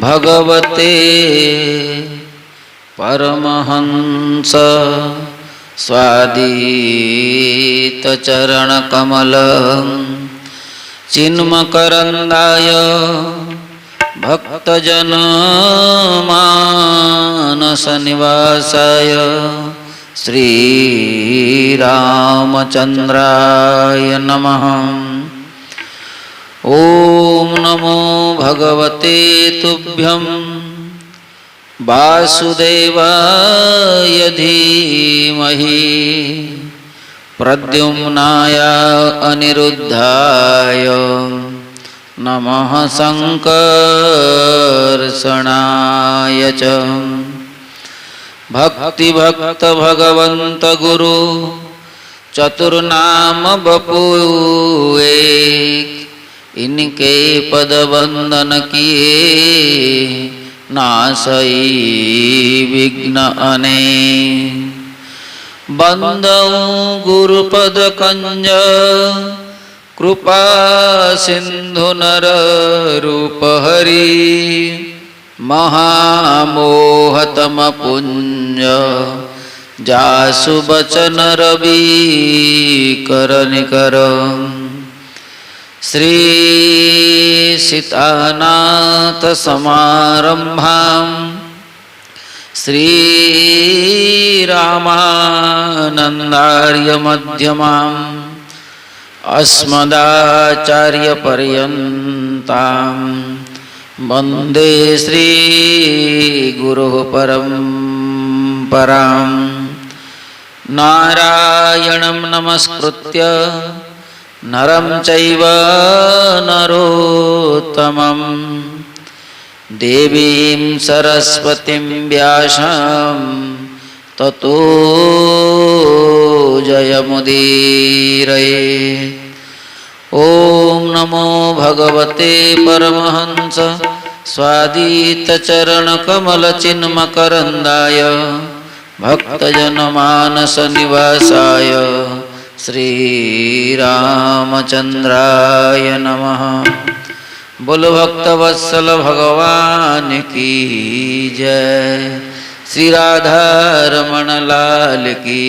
भगवते परमहंस स्वादित चरण कमल चिन्मकरंदाय भक्तजन मानस निवासाय श्री रामचंद्राय नमः। ओम नमो भगवते तुभ्यं वासुदेवाय धीमहि प्रद्युम्नाय अनिरुद्धाय नमः संकर्षणाय च। भक्ति भक्त भगवंत गुरु चतुर्नाम बपू एक, इनके पद वंदन किए नासई विघ्न अनेक। बंदऊ गुरुपद कंज कृपा सिंधु नर रूप हरि महामोहतम पुंज जासु बचन रवि कर निकर। श्री सीतानाथ समारंभां श्री रामानंदार्य मध्यमां अस्मदाचार्य पर्यन्तां वंदे श्री गुरु परंपरां। नारायणं नमस्कृत्य नरं चैव नरोत्तमं देवीं सरस्वतीं व्यासं ततो जयमुदीरये। ओम नमो भगवते परमहंस स्वादित चरण कमल चिन्मकरंदाय भक्तजन मानस निवासाय श्री रामचंद्राय नमः। बोलो भक्तवत्सल भगवान की जय, श्री राधा रमण लाल की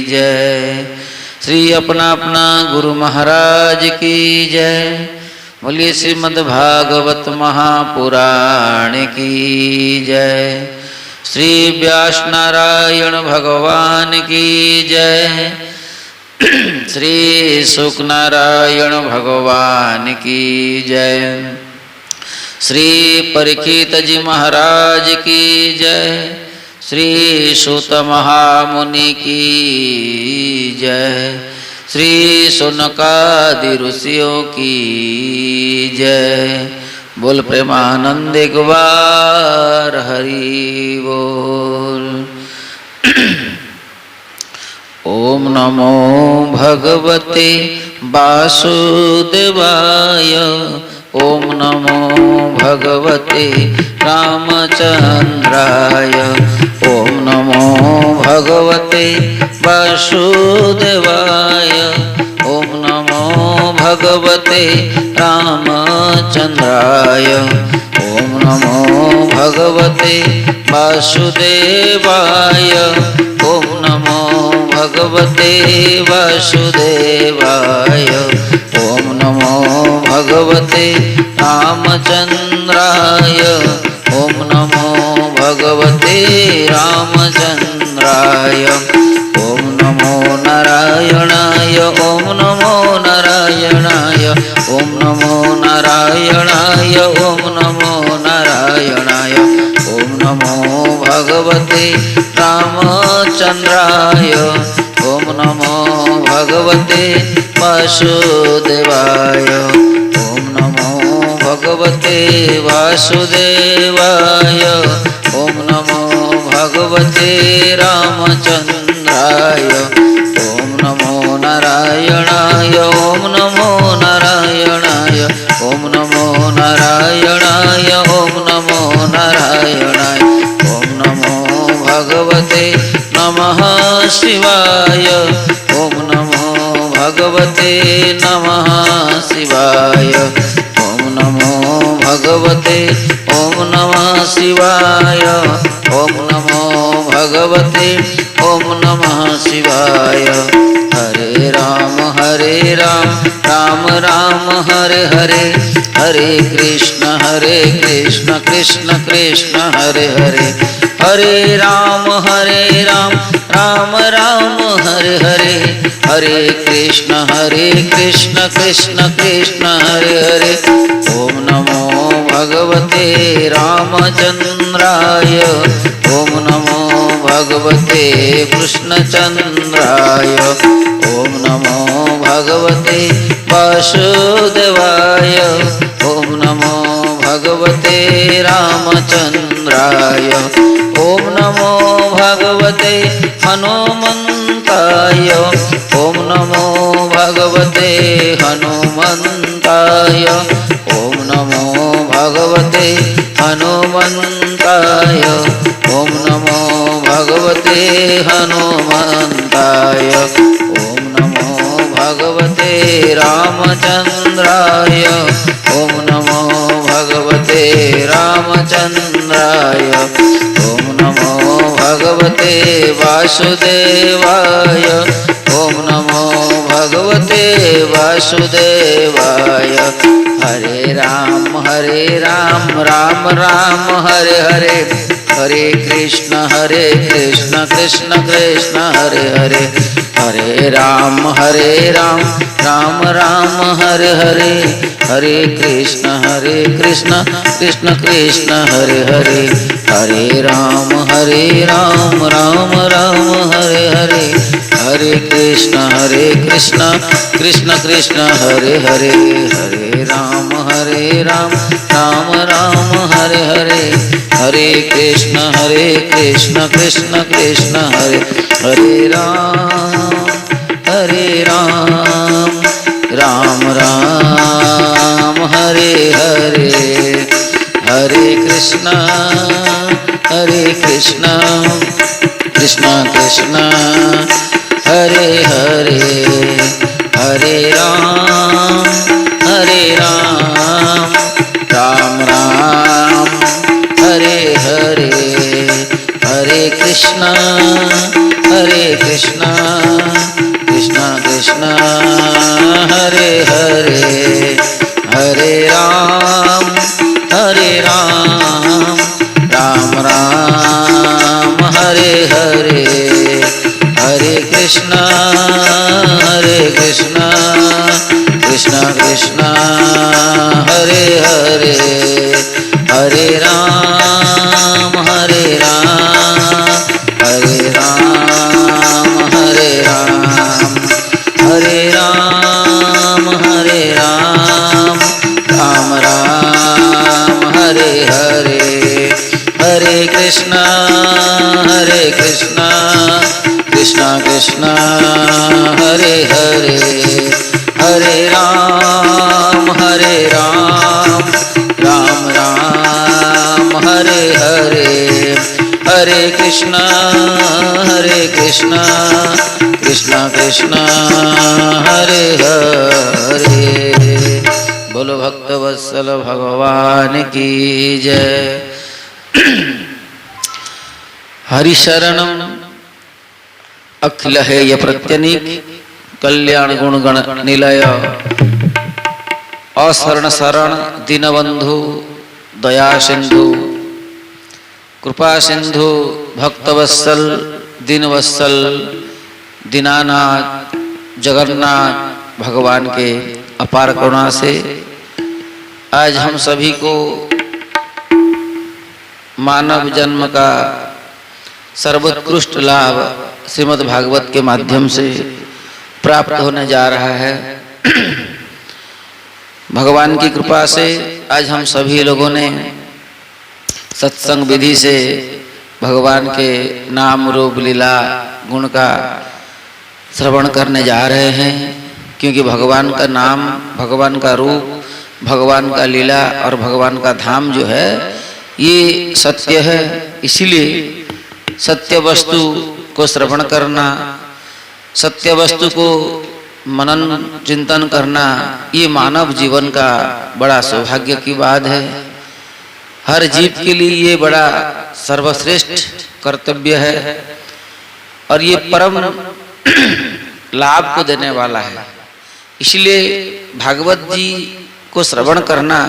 जय, श्री अपना अपना गुरु महाराज की जय। बोलिए श्रीमद्भागवत महापुराण की जय, श्री व्यास नारायण भगवान की जय, श्री सुखनारायण भगवान की जय, श्री परीक्षित जी महाराज की जय, श्री सूत महामुनि की जय, श्री सुनकादि ऋषियों की जय। बोल प्रेमानंद एक बार हरि बोल। ओम नमो भगवते वासुदेवाय, ओम नमो भगवते रामचंद्राय, ओम नमो भगवते वासुदेवाय, ओम नमो भगवते रामचंद्राय, ओम नमो भगवते वासुदेवाय, ओम नमो भगवते वासुदेवाय, ओम नमो भगवते रामचंद्राय, ओम नमो भगवते रामचंद्राय, ओम नमो नारायणाय, ओम नमो नारायणाय, ओम नमो नारायणाय, ओम नमो नारायणाय, ओम नमो भगवते रामचंद्राय, ओम नमो भगवते वासुदेवाय, ओम नमो भगवते वासुदेवाय, ओम नमो भगवते रामचंद्राय, ओम नमो नारायणाय, ओम नमो नारायणाय, ओम नमो नारायणाय, ओम नमो नारायणाय, ओम नमो भगवते नमः शिवाय, ओम नमो भगवते नमः शिवाय, ओम नमो भगवते ओम नमः शिवाय ओम नमो भगवते ओम नमः शिवाय। हरे राम राम राम हरे हरे, हरे कृष्ण कृष्ण कृष्ण हरे हरे, हरे राम राम राम हरे हरे, हरे कृष्ण कृष्ण कृष्ण हरे हरे। ओम नमो भगवते रामचंद्राय ओम नमो भगवते कृष्णचंद्राय ओम नमो भगवते वासुदेवाय ओम नमो भगवते रामचंद्राय ओम नमो भगवते हनुमन्ताय ओम नमो भगवते हनुमन्ताय ओम नमो भगवते हनुमन्ताय ओम नमो भगवते हनुमन्ताय ओम नमो भगवते रामचंद्राय ओम नमो भगवते रामचंद्राय ओम नमो भगवते वासुदेवाय ओम नमो भगवते वासुदेवाय। हरे राम राम राम हरे हरे, हरे कृष्ण कृष्ण कृष्ण हरे हरे, हरे राम राम राम हरे हरे, हरे कृष्ण कृष्ण कृष्ण हरे हरे, हरे राम राम राम हरे हरे, हरे कृष्ण कृष्ण कृष्ण हरे हरे, हरे राम राम राम हरे हरे, हरे कृष्ण कृष्ण कृष्ण हरे, हरे राम राम राम हरे हरे, हरे कृष्ण कृष्ण कृष्ण हरे हरे, हरे राम राम राम हरे हरे, हरे कृष्ण कृष्ण कृष्ण हरे हरे, हरे राम राम राम हरे हरे, हरे कृष्ण कृष्ण कृष्ण हरे हरे, हरे राम हरे राम हरे राम राम राम हरे हरे, हरे कृष्ण कृष्ण कृष्ण हरे हरे, हरे राम राम राम हरे हरे, हरे कृष्ण कृष्ण कृष्ण हरे हरे। बोलो भक्तवत्सल भगवान की जय। हरिशरणम अखिल हेय प्रत्यनीक कल्याण गुणगण निलय अशरण शरण दीनबंधु दया सिंधु कृपा सिंधु भक्तवत्सल दीनवत्सल दीनानाथ जगन्नाथ भगवान के अपार करुणा से आज हम सभी को मानव जन्म का सर्वोत्कृष्ट लाभ श्रीमद् भागवत के माध्यम से प्राप्त होने जा रहा है। भगवान की कृपा से आज हम सभी लोगों ने सत्संग विधि से भगवान के नाम रूप लीला गुण का श्रवण करने जा रहे हैं, क्योंकि भगवान का नाम, भगवान का रूप, भगवान का लीला और भगवान का धाम जो है ये सत्य है। इसीलिए सत्य वस्तु को श्रवण करना, सत्य वस्तु को मनन चिंतन करना ये मानव जीवन का बड़ा सौभाग्य की बात है। हर जीव के लिए ये बड़ा सर्वश्रेष्ठ कर्तव्य है और ये परम लाभ को देने वाला है। इसलिए भागवत जी को श्रवण करना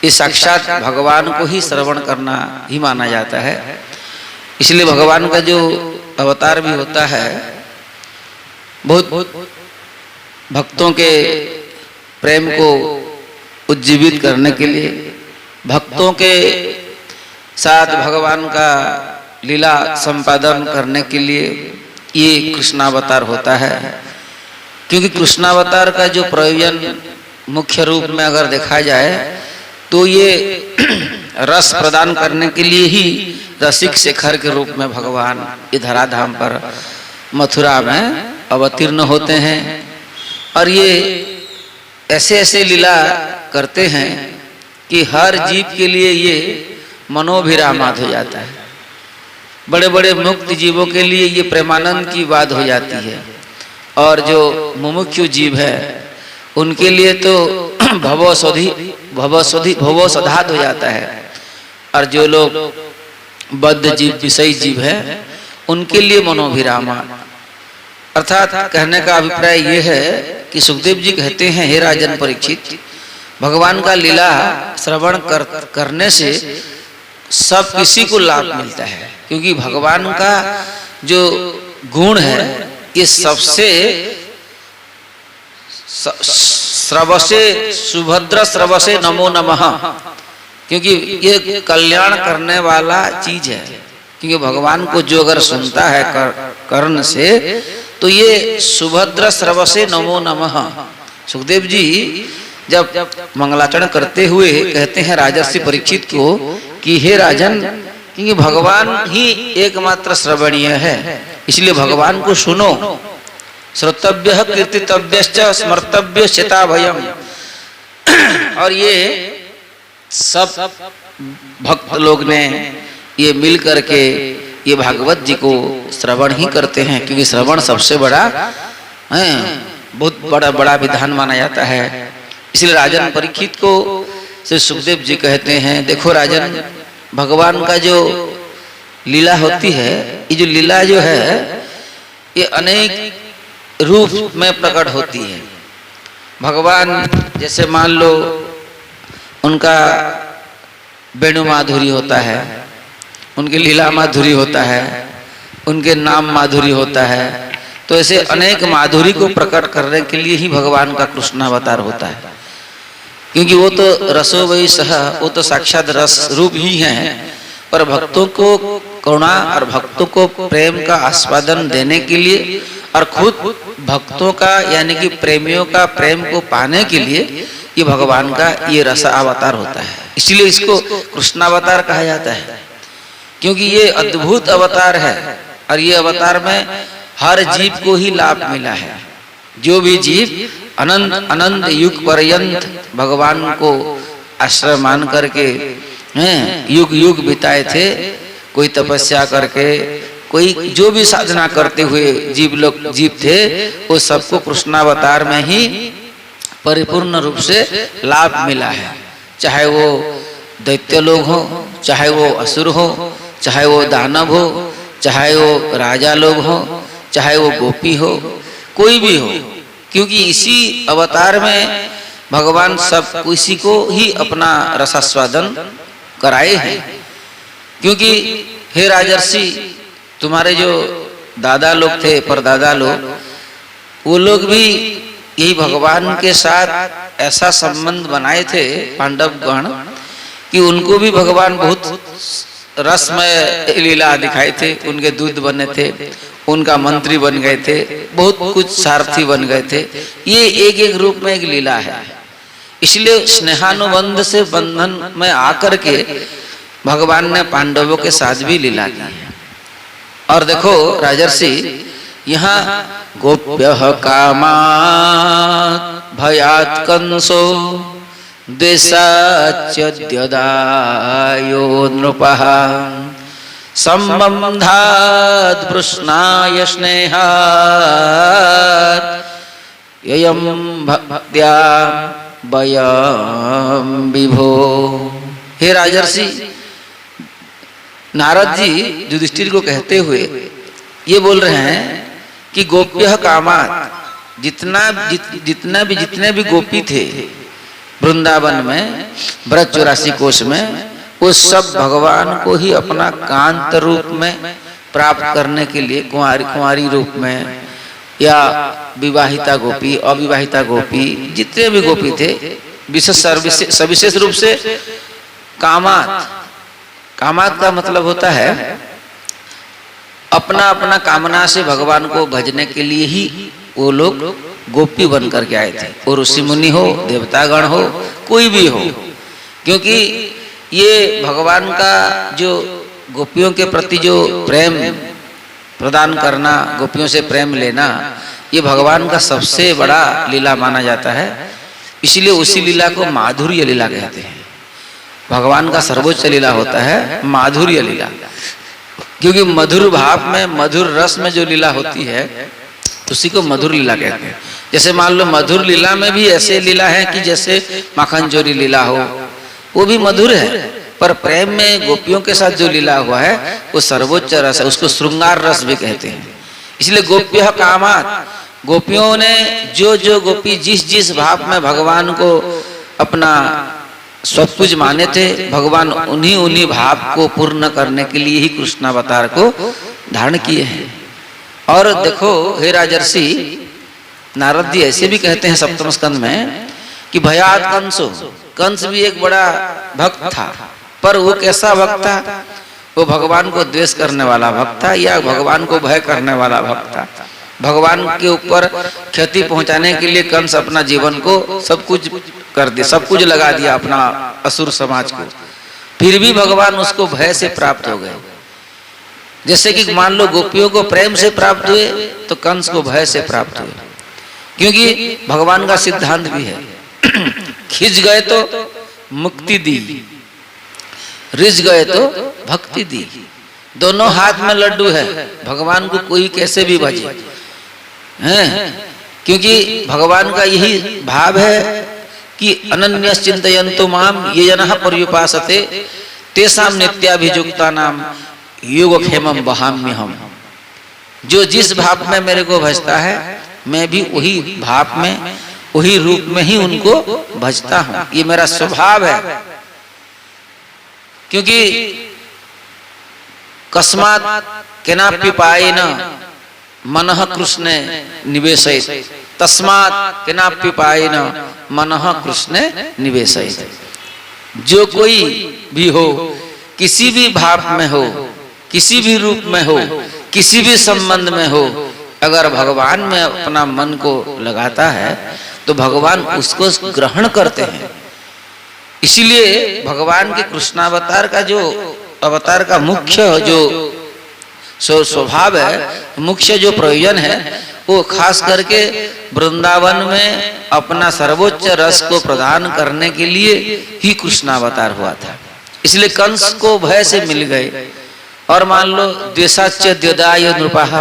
ये साक्षात भगवान को ही श्रवण करना ही माना जाता है। इसलिए भगवान का जो अवतार भी होता है बहुत भक्तों के प्रेम को उज्जीवित करने के लिए, भक्तों के साथ भगवान का लीला संपादन करने के लिए ये कृष्णावतार होता है। क्योंकि कृष्णावतार का जो प्रयोजन मुख्य रूप में अगर देखा जाए तो ये रस प्रदान करने के लिए ही रसिक शेखर के रूप में भगवान ये धराधाम पर मथुरा में अवतीर्ण होते हैं और ये ऐसे ऐसे लीला करते हैं कि हर जीव के लिए ये मनोभिरामात हो जाता है। बड़े बड़े मुक्त जीवों के लिए ये प्रेमानंद की बात हो जाती है और जो मुमुक्षु जीव है उनके लिए तो भवसोधात हो जाता है। और जो लोग बद्ध जीव विषयी जीव है उनके लिए मनोभिरामा। अर्थात कहने का अभिप्राय ये है कि सुखदेव जी कहते हैं, हे राजन परीक्षित, भगवान का लीला श्रवण करने से सब किसी को लाभ मिलता है। क्योंकि भगवान का जो गुण है ये सबसे श्रवसे सुभद्र श्रवसे नमो नमः, क्योंकि ये कल्याण करने वाला चीज है। क्योंकि भगवान को जो अगर सुनता है कर्ण से तो ये सुभद्र श्रवसे नमो नमः। सुखदेव जी जब मंगलाचरण करते हुए कहते हैं राजर्षि परीक्षित को कि हे राजन, क्योंकि भगवान ही एकमात्र श्रवणीय है, इसलिए भगवान को सुनो। श्रोतव्य कीर्तितव्यश्च स्मर्तव्य शताभयम्। और ये सब भक्त लोग ने ये मिल करके ये भागवत जी को श्रवण ही करते हैं, क्योंकि श्रवण सबसे बड़ा बहुत बड़ा विधान माना जाता है। इसलिए राजन परीक्षित को से सुखदेव जी कहते हैं, देखो राजन, भगवान का जो लीला होती है, ये जो लीला जो है ये अनेक रूप में प्रकट होती है। भगवान जैसे मान लो उनका वेणु माधुरी होता है, उनकी लीला माधुरी होता है, उनके नाम माधुरी होता है, तो ऐसे अनेक माधुरी को प्रकट करने के लिए ही भगवान का कृष्णावतार होता है। क्योंकि वो तो रसो वही सह, वो तो साक्षात रस रूप ही हैं। पर भक्तों को करुणा और भक्तों को प्रेम का आस्वादन देने के लिए और खुद भक्तों का यानी कि प्रेमियों का प्रेम को पाने के लिए ये भगवान का ये रस अवतार होता है। इसलिए इसको कृष्णावतार कहा जाता है, क्योंकि ये अद्भुत अवतार है और ये अवतार में हर जीव को ही लाभ मिला है। जो भी जीव अनंत अनंत युग पर्यंत भगवान को आश्रय मान करके युग युग बिताए थे, कोई तपस्या करके, कोई जो भी साधना करते हुए जीव थे, वो सबको कृष्णावतार में ही परिपूर्ण रूप से लाभ मिला है। चाहे वो दैत्य लोग हो, चाहे वो असुर हो, चाहे वो दानव हो, चाहे वो राजा लोग हो, चाहे वो गोपी हो, कोई भी हो, क्योंकि इसी अवतार में भगवान सब किसी को ही अपना रसास्वादन कराए हैं। क्योंकि हे राजर्षि, तुम्हारे जो दादा लोग थे, परदादा लोग, वो लोग भी यही भगवान के साथ ऐसा संबंध बनाए थे, पांडव गण, कि उनको भी भगवान बहुत रसमय लीला दिखाए थे। उनके दूध बने थे, उनका मंत्री बन गए थे, बहुत कुछ सारथी बन गए थे। ये एक एक रूप में एक लीला है। इसलिए स्नेहानुबंध से बंधन में आकर के भगवान ने पांडवों के साथ भी लीला की है। और देखो राजर्षि, यहाँ गोप्यः कामात् भयात् कंसो द्वेषाच्चद्यदायो नृपः संबंधात् कृष्णाय स्नेहात् ययम भक्त्या वयम विभो। हे राजर्षि, नारद जी युधिष्ठिर को कहते हुए ये बोल रहे हैं कि गोप्य कामात, जितने भी गोपी थे वृंदावन में, ब्रज 84 कोश में, वो सब भगवान को ही अपना कांत रूप में प्राप्त करने के लिए कुंवारी रूप में या विवाहिता गोपी, अविवाहिता गोपी, जितने भी गोपी थे, सविशेष रूप से कामात। कामात का मतलब होता है अपना अपना कामना से भगवान को भजने के लिए ही वो लोग गोपी बन करके आए थे। और ऋषि मुनि हो, देवतागण हो, कोई भी हो, क्योंकि ये भगवान का जो गोपियों के प्रति जो प्रेम प्रदान करना, गोपियों से प्रेम लेना, ये भगवान का सबसे बड़ा लीला माना जाता है। इसलिए उसी लीला को माधुर्य लीला कहते हैं। भगवान का सर्वोच्च लीला होता है माधुर्य लीला, क्योंकि मधुर भाव में, मधुर रस में जो लीला होती है उसी को मधुर लीला कहते हैं। जैसे मान लो मधुर लीला में भी ऐसे लीला है कि जैसे माखन चोरी लीला हो, वो भी मधुर है, पर प्रेम में गोपियों के साथ जो लीला हुआ है वो सर्वोच्च रस है, उसको श्रृंगार रस भी कहते हैं। इसलिए गोप्य कामात, गोपियों ने जो गोपी जिस भाव में भगवान को अपना सब कुछ माने थे, भगवान उन्हीं भाव को पूर्ण करने के लिए ही कृष्णावतार को धारण किए हैं। और देखो हे राजर्षि, नारद जी ऐसे भी कहते हैं सप्तम स्कंद में कि भयात कंसो, कंस भी एक बड़ा भक्त था, पर वो कैसा भक्त था? वो भगवान को द्वेष करने वाला भक्त था या भगवान को भय करने वाला भक्त था। भगवान के ऊपर क्षति पहुंचाने के लिए कंस अपना जीवन को सब कुछ कर दिया, सब कुछ लगा दिया अपना असुर समाज को, फिर भी भगवान उसको भय से प्राप्त हो गए। जैसे कि मान लो गोपियों को प्रेम से प्राप्त हुए तो कंस को भय से प्राप्त हुए, क्योंकि भगवान का सिद्धांत भी है खिंच गए तो मुक्ति दी, रिझ गए तो भक्ति दी। दोनों हाथ में लड्डू है, भगवान को कोई कैसे भी भजे हैं, क्योंकि भगवान का यही भाव है कि अनन्यस चिंतयन्तु माम ये जनः पर्युपासते तेषां नित्याभियुक्ता नाम योगक्षेमं वहाम्यहम्। जो जिस भाव में मेरे को भजता है, मैं भी वही भाव में, वही रूप में ही उनको भजता हूं। ये मेरा स्वभाव है। क्योंकि कस्मात् केनापि पायेन मनः कृष्णे निवेशयेत्, तस्मात् केनापि पायेन मनः कृष्णे निवेशयेत्। जो कोई भी हो, किसी भी भाव में हो, किसी भी रूप में हो, किसी भी संबंध में हो, अगर भगवान में अपना मन को लगाता है तो भगवान उसको ग्रहण करते हैं। इसीलिए भगवान के कृष्णावतार का जो अवतार का मुख्य जो स्वभाव है, मुख्य जो प्रयोजन है, वो खास करके वृंदावन में अपना सर्वोच्च रस को प्रदान करने के लिए ही कृष्णावतार हुआ था। इसलिए कंस को भय से मिल गए। और मान लो द्वेषाच्च द्योदाय नृपाः,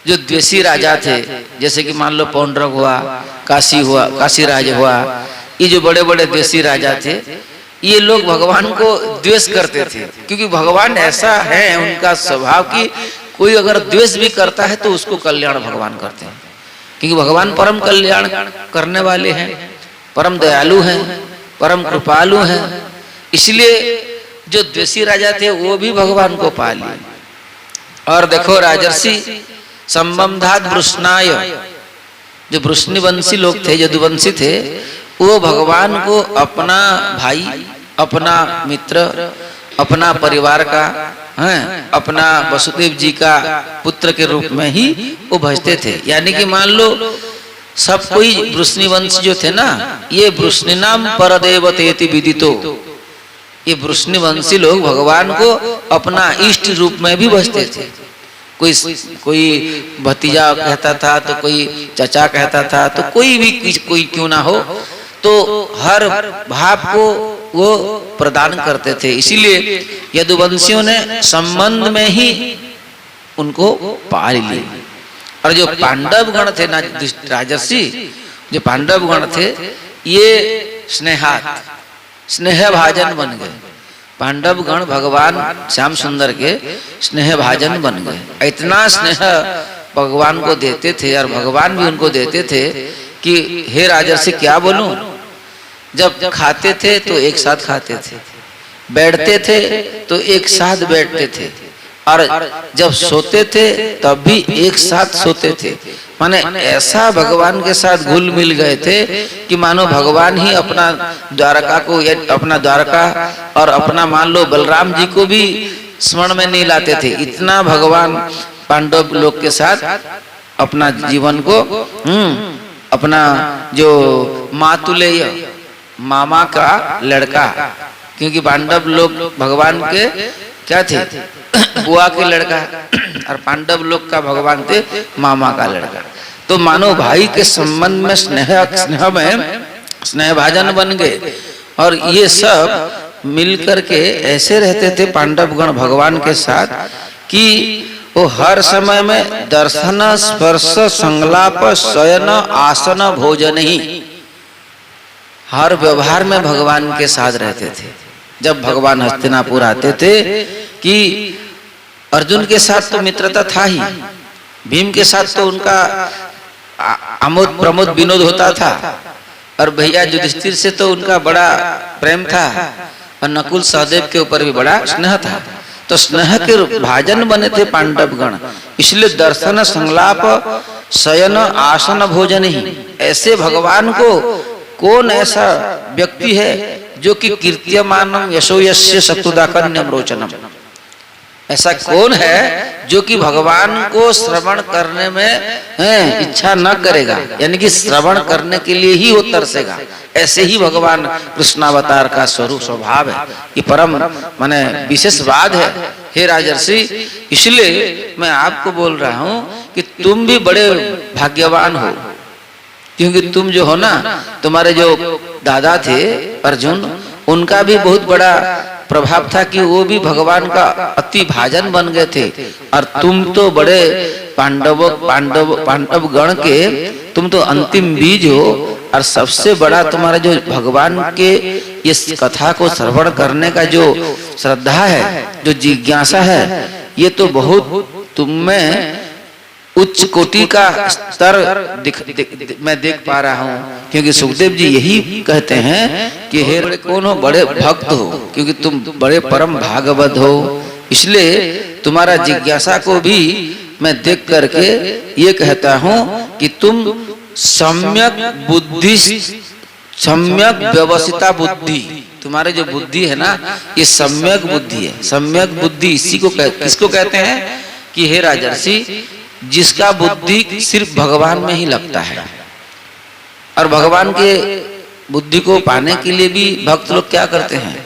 जो द्वेषी राजा थे, जैसे कि मान लो पौंड्रक हुआ, काशी राज हुआ, ये जो बड़े बड़े द्वेषी राजा थे, ये लोग भगवान को द्वेष करते थे, क्योंकि भगवान ऐसा है उनका स्वभाव कि कोई अगर द्वेष भी करता है तो उसको कल्याण भगवान करते हैं, क्योंकि भगवान परम कल्याण करने वाले हैं, परम दयालु हैं, परम कृपालु हैं। इसलिए जो द्वेषी राजा थे वो भी भगवान को पा लिए। और देखो राजर्षि संबंधात वृष्णाय, जो वृष्णिवंशी लोग थे, यदुवंशी थे, वो भगवान को अपना भाई, अपना मित्र, अपना परिवार का है, अपना वसुदेव जी का पुत्र के रूप में ही वो भजते थे। यानी कि मान लो सब कोई वृष्णिवंश जो थे ना, ये वृष्णिनाम परदेवतेति विदितो, ये वृष्णिवंशी लोग भगवान को अपना इष्ट रूप में भी भजते थे। कोई भतीजा कहता था तो कोई चचा कहता था, तो कोई क्यों ना हो, तो हर भाव को वो प्रदान करते थे। इसीलिए यदुवंशियों ने संबंध में ही उनको पा लिया। और जो पांडव गण थे ना राजर्षि, जो पांडव गण थे ये स्नेह भाजन बन गए। पांडव गण भगवान श्याम सुंदर के स्नेह भाजन बन गए। इतना स्नेह भगवान को देते थे और भगवान भी उनको देते थे कि हे राजर्षि क्या बोलूं, जब खाते थे तो एक साथ खाते थे, बैठते थे तो एक साथ बैठते थे, और जब सोते थे तब भी एक साथ सोते थे। माने ऐसा भगवान के साथ घुल मिल गए थे कि मानो भगवान ही अपना द्वारका को, अपना द्वारका और अपना मान लो बलराम जी को भी स्मरण में नहीं लाते थे। इतना भगवान पांडव लोग के साथ अपना जीवन को अपना जो मातुलेय मामा का लड़का, क्योंकि पांडव लोग भगवान के क्या थे, बुआ के लड़का, और पांडव लोग का भगवान थे मामा का लड़का। तो मानो भाई के संबंध में स्नेह भाजन बन गए। और ये सब मिलकर के ऐसे रहते थे पांडव गण भगवान के साथ कि वो हर समय में दर्शन स्पर्श संलाप शयन आसन भोजन ही हर व्यवहार में भगवान के साथ रहते थे। जब भगवान हस्तिनापुर आते थे कि अर्जुन के साथ तो मित्रता था ही, भीम के साथ तो उनका आमोद प्रमोद विनोद होता था, और भैया युधिष्ठिर से तो उनका बड़ा प्रेम था, और नकुल सहदेव के ऊपर भी बड़ा स्नेह था। तो स्नेह के भाजन बने थे पांडव गण, इसलिए दर्शन संलाप शयन आसन भोजन ही। ऐसे भगवान को कौन ऐसा व्यक्ति है जो कि कीर्त्यमानम यशो यस्य शत्रुदा कन्यम रोचनम, ऐसा कौन है जो कि भगवान को श्रवण करने में इच्छा न करेगा, यानी कि श्रवण करने के लिए ही वो तरसेगा। ऐसे ही भगवान कृष्णावतार का स्वरूप स्वभाव है, ये परम माने विशेष बात है। हे राजर्षि, इसलिए मैं आपको बोल रहा हूं कि तुम भी बड़े भाग्यवान हो, क्योंकि तुम जो हो ना, तुम्हारे जो दादा थे अर्जुन, उनका भी बहुत बड़ा प्रभाव था कि वो भी भगवान का अति भाजन बन गए थे। और तुम तो बड़े पांडव गण के तुम तो अंतिम बीज हो, और सबसे बड़ा तुम्हारा जो भगवान के इस कथा को श्रवण करने का जो श्रद्धा है, जो जिज्ञासा है, ये तो बहुत तुम में उच्च कोटि का स्तर मैं देख पा रहा हूँ। क्योंकि सुखदेव जी यही कहते हैं कि हे कौन हो, बड़े भक्त हो, क्योंकि तुम बड़े परम भागवत हो। इसलिए तुम्हारा जिज्ञासा को भी मैं देख करके ये कहता हूँ कि तुम सम्यक बुद्धि, सम्यक व्यवसिता बुद्धि, तुम्हारे जो बुद्धि है ना, ये सम्यक बुद्धि है। सम्यक बुद्धि इसी को किसको कहते हैं कि हे राजर्षि, जिसका बुद्धि सिर्फ भगवान में ही लगता है। और भगवान के बुद्धि को पाने के लिए भी भक्त लोग क्या करते हैं,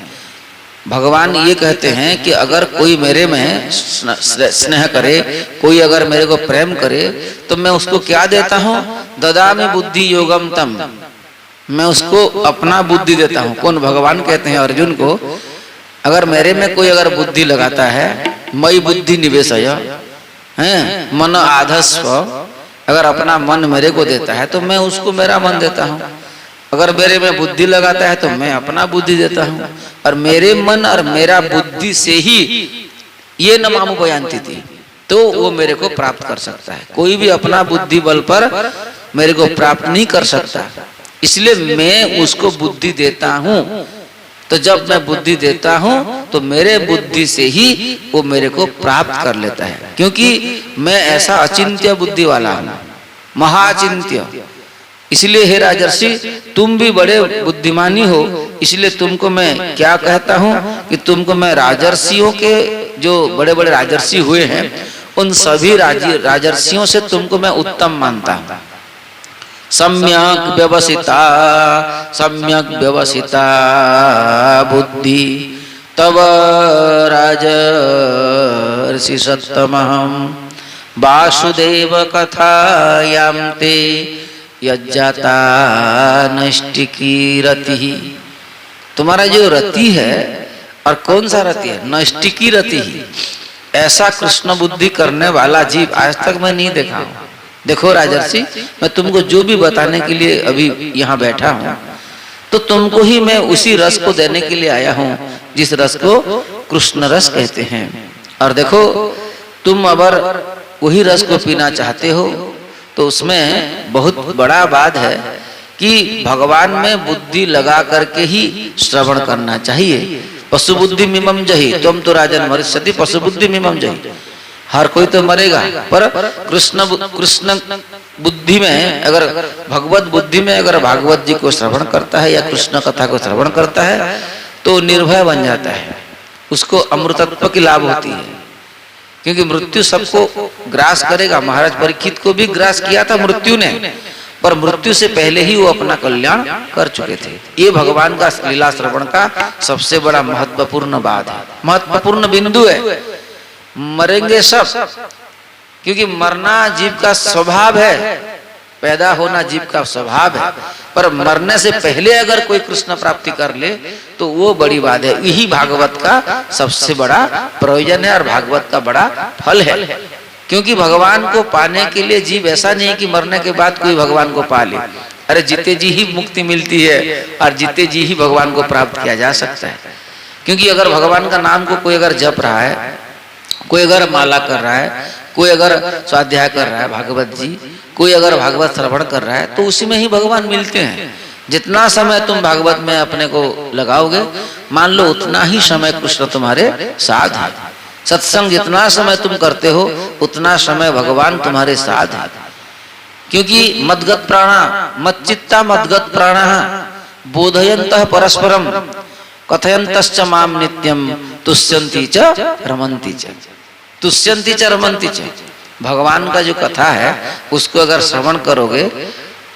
भगवान ये कहते हैं कि अगर कोई मेरे में स्नेह करे, कोई अगर मेरे को प्रेम करे, तो मैं उसको क्या देता हूँ, ददामि बुद्धि योगम तम, मैं उसको अपना बुद्धि देता हूँ। कौन, भगवान कहते हैं अर्जुन को, अगर मेरे में कोई अगर बुद्धि लगाता है, मई बुद्धि निवेशय है मन आधस्व, अगर अपना मन मेरे को देता है तो मैं उसको मेरा मन देता हूँ। अगर मेरे में बुद्धि लगाता है तो मैं अपना बुद्धि देता हूँ। और मेरे मन और मेरा बुद्धि से ही ये न मामू बयानती थी, तो वो मेरे को प्राप्त कर सकता है। कोई भी अपना बुद्धि बल पर मेरे को प्राप्त नहीं कर सकता, इसलिए मैं उसको बुद्धि देता हूँ। तो जब मैं बुद्धि देता हूँ तो मेरे बुद्धि से ही वो मेरे को प्राप्त कर लेता है, क्योंकि मैं ऐसा अचिंत्य बुद्धि वाला हूँ, महाचिंत्य। इसलिए हे राजर्षि, तुम भी बड़े बुद्धिमानी हो, इसलिए तुमको मैं क्या कहता हूँ कि तुमको मैं राजर्षियों के जो बड़े बड़े राजर्षि हुए हैं, उन सभी राजर्षियों से तुमको मैं उत्तम मानता हूँ। सम्यक व्यवसिता बुद्धि तव राजर्षि सत्तमहं वासुदेव कथायां ते यज्जाता नष्टिकी रति। तुम्हारा जो रति है, और कौन सा रति है, नष्टिकी रति। ऐसा कृष्ण बुद्धि करने वाला जीव आज तक मैं नहीं देखा हूं। देखो राजर्षि, मैं तुमको जो भी बताने के लिए अभी यहाँ बैठा हूँ, तो तुमको ही मैं उसी रस को देने के लिए आया हूँ जिस रस को कृष्ण रस कहते हैं। और देखो, तुम अगर वही रस को पीना चाहते हो तो उसमें बहुत बड़ा बात है कि भगवान में बुद्धि लगा करके ही श्रवण करना चाहिए। पशु बुद्धि मिमम जही, तुम तो राजन मरिष्यति पशु बुद्धि मिमम जही। हर कोई तो मरेगा, पर कृष्ण बुद्धि में, अगर भगवत बुद्धि में अगर भागवत जी को श्रवण करता है या कृष्ण कथा को श्रवण करता है तो निर्भय बन जाता है, उसको अमृतत्व की लाभ होती है। क्योंकि मृत्यु सबको ग्रास करेगा। महाराज परीक्षित को भी ग्रास किया था मृत्यु ने, पर मृत्यु से पहले ही वो अपना कल्याण कर चुके थे। ये भगवान का लीला श्रवण का सबसे बड़ा महत्वपूर्ण बात है, महत्वपूर्ण बिंदु है। मरेंगे सब, क्योंकि मरना जीव का स्वभाव है, पैदा होना जीव का स्वभाव है, पर मरने से पहले अगर कोई कृष्ण प्राप्ति कर ले तो वो बड़ी बात है। यही भागवत का सबसे बड़ा प्रयोजन है और भागवत का बड़ा फल है। क्योंकि भगवान को पाने के लिए जीव ऐसा नहीं है कि मरने के बाद कोई भगवान को पा ले। अरे जीते जी ही मुक्ति मिलती है और जीते जी ही भगवान को प्राप्त किया जा सकता है। क्योंकि अगर भगवान का नाम को कोई अगर जप रहा है, कोई अगर माला कर रहा है, कोई अगर स्वाध्याय कर रहा है भागवत जी, कोई अगर भागवत श्रवण कर रहा है, तो उसी में ही भगवान मिलते हैं। जितना समय तुम भागवत में अपने को लगाओगे, मान लो उतना ही समय कृष्ण तुम्हारे साथ है। सत्संग जितना समय तुम करते हो उतना समय भगवान तुम्हारे साथ है। क्योंकि मद्गत प्राणा मच्चित्ता मद्गत प्राणा बोधयन्तः परस्परम कथयन्तश्च माम नित्यम तुष्यन्ति च रमन्ति च, तुष्यन्ति च रमन्ति च। भगवान का जो कथा है उसको अगर श्रवण करोगे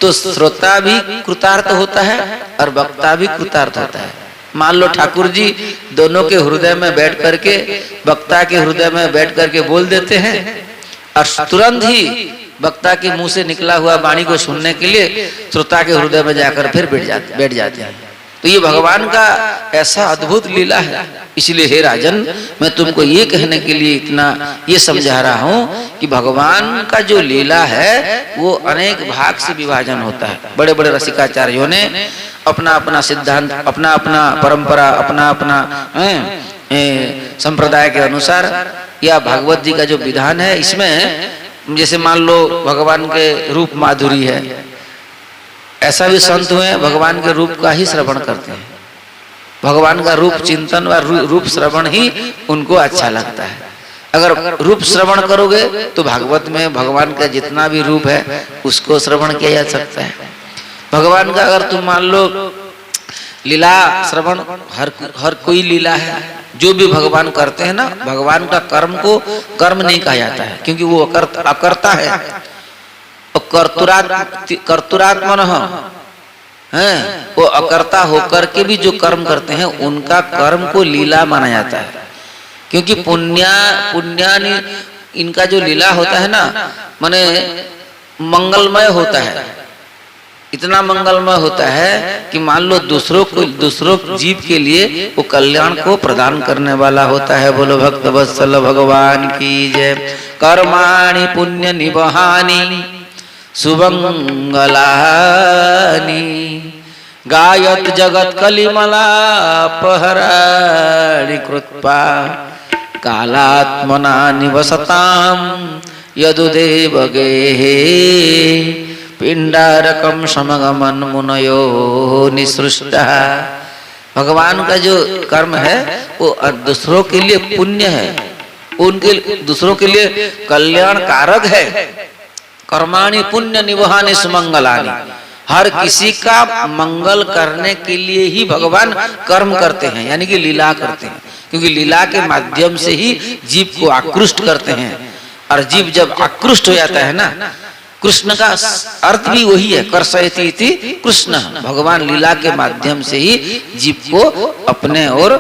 तो श्रोता भी कृतार्थ होता है और वक्ता भी कृतार्थ होता है। मान लो ठाकुर जी दोनों के हृदय में बैठ करके, वक्ता के हृदय में बैठ करके बोल देते हैं और तुरंत ही वक्ता के मुंह से निकला हुआ वाणी को सुनने के लिए श्रोता के हृदय में जाकर फिर बैठ जाते हैं। तो ये भगवान का ऐसा अद्भुत लीला है। इसलिए हे राजन, मैं तुमको ये कहने के लिए इतना ये समझा रहा हूँ कि भगवान का जो लीला है वो अनेक भाग से विभाजन होता है। बड़े बड़े रसिकाचार्यों ने अपना अपना सिद्धांत, अपना अपना परंपरा, अपना अपना संप्रदाय के अनुसार या भागवत जी का जो विधान है, इसमें जैसे मान लो भगवान के रूप माधुरी है, ऐसा भी संत हुए भगवान के रूप का ही श्रवण करते हैं। भगवान का रूप चिंतन व रूप श्रवण ही उनको अच्छा लगता है। अगर रूप श्रवण करोगे तो भागवत में भगवान का जितना भी रूप है उसको श्रवण किया जा सकता है। भगवान का अगर तुम मान लो लीला श्रवण, हर कोई लीला है जो भी भगवान करते हैं ना, भगवान का कर्म को कर्म नहीं कहा जाता है, क्योंकि वो अकर्ता है। कर्तुरात्मन है, वो अकर्ता होकर के भी जो कर्म करते हैं उनका कर्म को लीला माना जाता है। क्योंकि पुण्यानि इनका जो लीला होता है ना, माने मंगलमय होता है। इतना मंगलमय होता है कि मान लो दूसरों जीव के लिए वो कल्याण को प्रदान करने वाला होता है। बोलो भक्त वत्सल भगवान की जय। कर्माणि पुण्य निवहानि सुमंगलानि गायत जगत कलिमलापहराणि कृत्वा कालात्मना निवसताम यदुदेवगेः पिंडारकम समगमन मुनयो निसृष्टः। भगवान का जो कर्म है वो दूसरों के लिए पुण्य है, उनके दूसरों के लिए कल्याण कारक है। कर्माणि पुण्य निवहानि सुमंगलानि, हर किसी का मंगल करने के लिए ही भगवान कर्म करते हैं, यानी कि लीला करते हैं। क्योंकि लीला के माध्यम से ही जीव को आकृष्ट करते हैं, और जीव जब आकृष्ट हो जाता है ना, कृष्ण का अर्थ भी वही है, कर्षयति इति कृष्ण। भगवान लीला के माध्यम से ही जीव को अपने ओर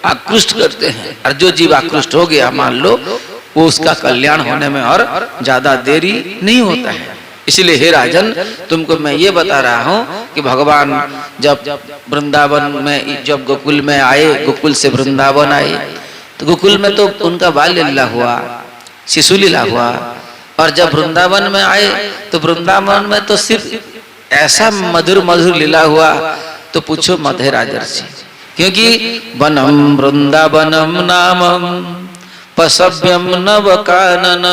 आकृष्ट करते हैं, और जो जीव आकृष्ट हो गया मान लो, वो उसका कल्याण होने में और ज्यादा देरी नहीं होता है। इसलिए हे राजन, तुमको मैं ये बता रहा हूँ कि भगवान जब वृंदावन में, जब गोकुल में आए, गोकुल से वृंदावन आए, तो गोकुल में तो उनका बाल्य लीला हुआ, शिशु लीला हुआ, और जब वृंदावन में आए तो वृंदावन में तो सिर्फ ऐसा मधुर मधुर लीला हुआ तो पूछो मत है राजर्षि। क्योंकि वनम वृंदावनम नामम पसव्यम नव कानन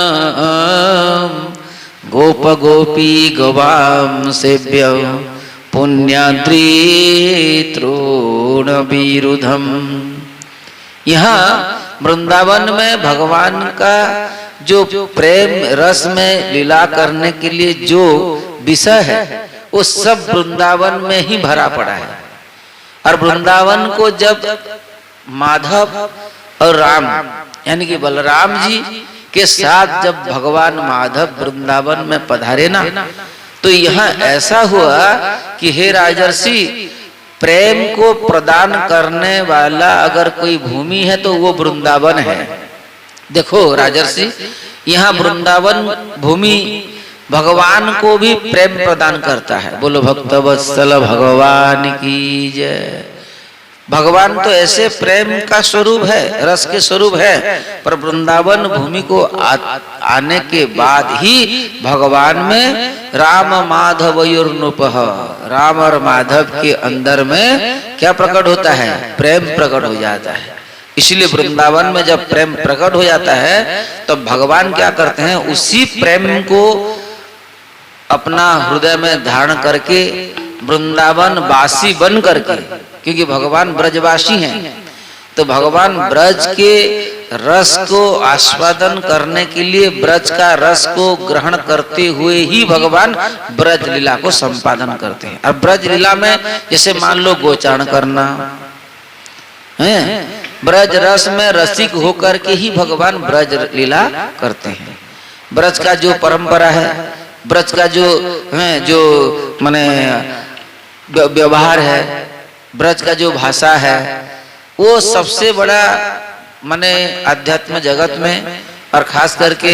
गोप गोपी गवाम सेव्य पुण्याद्री तृण विरुधम। यहाँ वृंदावन में भगवान का जो प्रेम रस में लीला करने के लिए जो विषय है वो सब वृंदावन में ही भरा पड़ा है। और वृंदावन को जब माधव और राम यानी कि बलराम जी के साथ जब भगवान माधव वृंदावन में पधारे ना, तो यहाँ ऐसा हुआ कि हे राजर्षि, प्रेम को प्रदान करने वाला अगर कोई भूमि है तो वो वृंदावन है। देखो राजर्षि, यहाँ वृंदावन भूमि भगवान को भी प्रेम प्रदान करता है। बोलो भक्तवत्सल भगवान की जय। भगवान तो ऐसे प्रेम का स्वरूप है, रस के स्वरूप है, पर वृंदावन भूमि को आने के बाद ही भगवान में राम माधवयोर्नुपः, राम और माधव के अंदर में क्या प्रकट होता है? प्रेम प्रकट हो जाता है। इसलिए वृंदावन में जब प्रेम प्रकट हो जाता है तो भगवान क्या करते हैं, उसी प्रेम को अपना हृदय में धारण करके वृंदावन वासी बन करके, क्योंकि भगवान ब्रजवासी हैं, तो भगवान ब्रज के रस को आस्वादन करने के लिए ब्रज का रस को ग्रहण करते हुए ही भगवान ब्रज लीला को संपादन करते हैं। और ब्रज लीला में जैसे मान लो गोचारण करना है, ब्रज रस में रसिक होकर के ही भगवान ब्रज लीला करते हैं। ब्रज का जो परंपरा है, ब्रज का जो है, जो माने व्यवहार है, ब्रज का जो भाषा है, वो सबसे बड़ा माने अध्यात्म जगत में और खास करके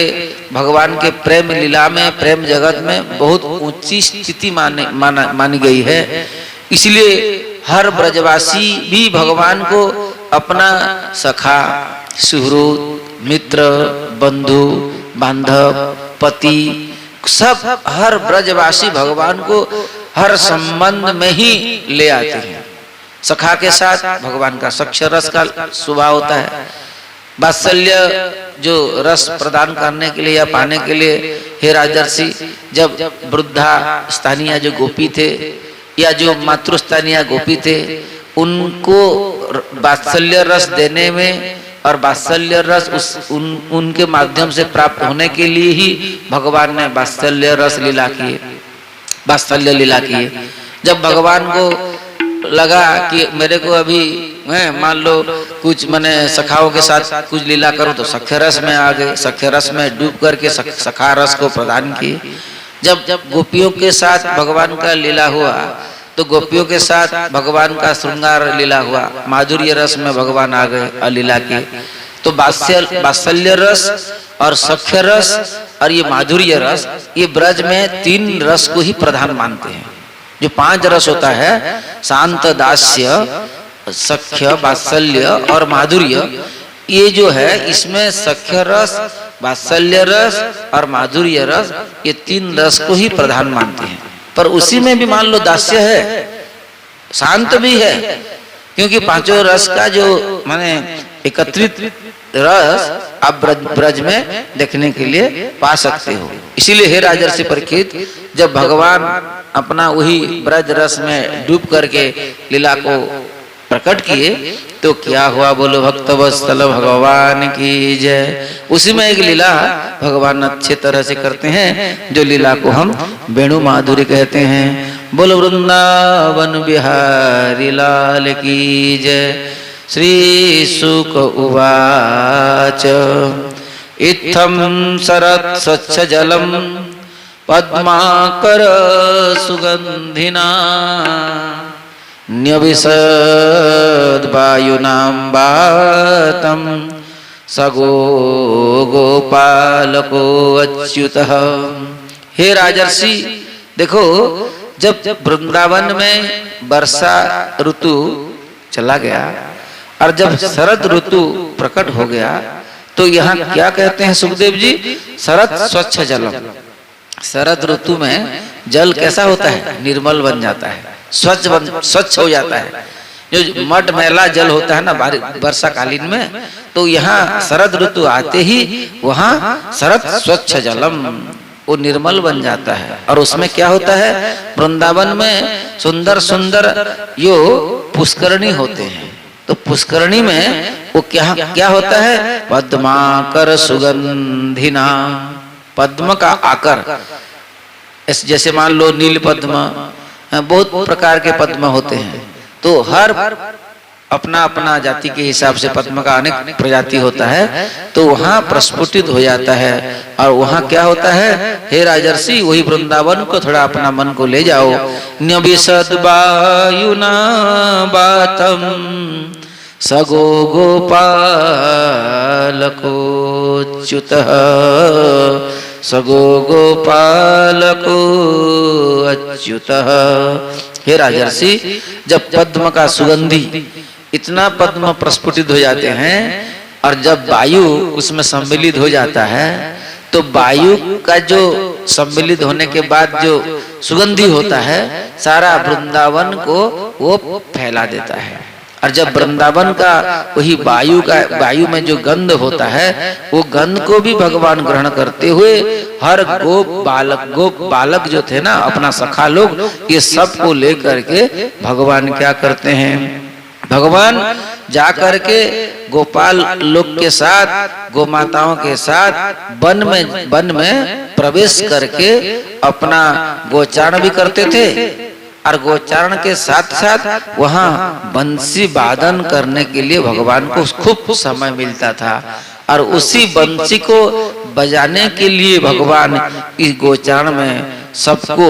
भगवान के प्रेम लीला में, प्रेम जगत में बहुत ऊंची स्थिति मानी गई है। इसलिए हर ब्रजवासी भी भगवान को अपना सखा, सुहृद, मित्र, बंधु, बांधव, पति, सब हर ब्रजवासी भगवान को हर संबंध में ही ले आते हैं। सखा के साथ भगवान का सख्य रस का स्वभाव होता है। वात्सल्य जो रस प्रदान करने के लिए या पाने के लिए, हे राजर्षि, जब वृद्धा स्थानीय जो गोपी थे या जो मातृस्थानीय गोपी थे, उनको वात्सल्य रस देने में और वात्सल्य रस उनके माध्यम से प्राप्त होने के लिए ही भगवान ने वात्सल्य रस लीला किए, वात्सल्य लीला किए। जब भगवान को लगा कि मेरे को अभी मान लो कुछ मैंने सखाओं के साथ कुछ लीला करूं, तो सख्य रस में आ गए, सख्य रस में डूब करके सखा रस को प्रदान किए। जब गोपियों के साथ भगवान का लीला हुआ तो गोपियों के साथ भगवान का श्रृंगार लीला हुआ, माधुर्य रस में भगवान आ गए और लीला की। तो वात्सल्य रस और सख्य रस और ये माधुर्य रस, ये ब्रज में 3 रस को ही प्रधान मानते हैं। जो 5 रस होता है, शांत, दास्य, सख्य, वात्सल्य और माधुर्य, ये जो है इसमें सख्य रस, वात्सल्य रस और माधुर्य रस, ये 3 रस को ही प्रधान मानते हैं। पर उसी में भी मान लो दास्य है, शांत भी है, क्योंकि 5 रस का जो माने एकत्रित रस आप ब्रज में देखने के लिए पा सकते हो। इसीलिए हे राजर्षि परीक्षित, जब भगवान अपना वही ब्रज रस में डूब करके लीला को प्रकट किए तो क्या हुआ? बोलो भक्तवत्सल भगवान की जय। उसी में एक लीला भगवान अच्छे तरह से करते हैं, जो लीला को हम वेणु माधुरी कहते हैं। बोलो वृंदावन बिहारी लाल की जय। श्री शुक उवाच इत्थं सरत् स्वच्छ जलम पद्माकर सुगंधिना न्यविशद वायुनाम्बातं सगो गोपालको अच्युतः। हे राजर्षि, देखो जब वृंदावन में वर्षा ऋतु चला गया और जब शरद ऋतु प्रकट हो गया तो यहाँ क्या कहते हैं सुखदेव जी? शरद स्वच्छ जलम। शरद ऋतु में जल कैसा होता है? निर्मल बन जाता है, स्वच्छ हो जाता है। जो मड मैला जल होता है ना वर्षा कालीन में, तो यहाँ शरद ऋतु आते ही वहाँ शरद स्वच्छ जलम, वो निर्मल बन जाता है। और उसमें क्या होता है? वृंदावन में सुंदर सुंदर यो पुष्करणी होते हैं। तो पुष्करणी में वो क्या होता है? पद्माकर सुगंधिना, पद्म का आकर। जैसे मान लो नील पद्म, बहुत प्रकार के पद्म होते हैं, तो हर अपना अपना जाति के हिसाब से पद्म का अनेक प्रजाति होता है, तो वहाँ प्रस्फुटित हो जाता है। और वहाँ क्या होता है? हे राजर्षि, वही वृंदावन को थोड़ा अपना मन को ले जाओ। न्यबिशद वायुना बातम सगो गोपालको च्युतः, सगो गोपालको अच्युतः। हे राजर्षि, जब पद्म का सुगंधी, इतना पद्म प्रस्फुटित हो जाते हैं, और जब वायु उसमें सम्मिलित हो जाता है, तो वायु का जो सम्मिलित होने के बाद जो सुगंधी होता है, सारा वृंदावन को वो फैला देता है। और जब वृंदावन का वही वायु में जो गंध होता है, वो गंध को भी भगवान ग्रहण करते हुए हर गोप बालक जो थे ना, अपना सखा लोग, ये सब को लेकर के भगवान क्या करते हैं? भगवान जा करके गोपाल लोग के साथ, गोमाताओं के साथ वन में प्रवेश करके अपना गोचारण भी करते थे। और गोचारण के साथ साथ वहाँ बंसी वादन करने के लिए भगवान को खूब समय मिलता था। और उसी बंसी को बजाने के लिए भगवान इस गोचारण में सबको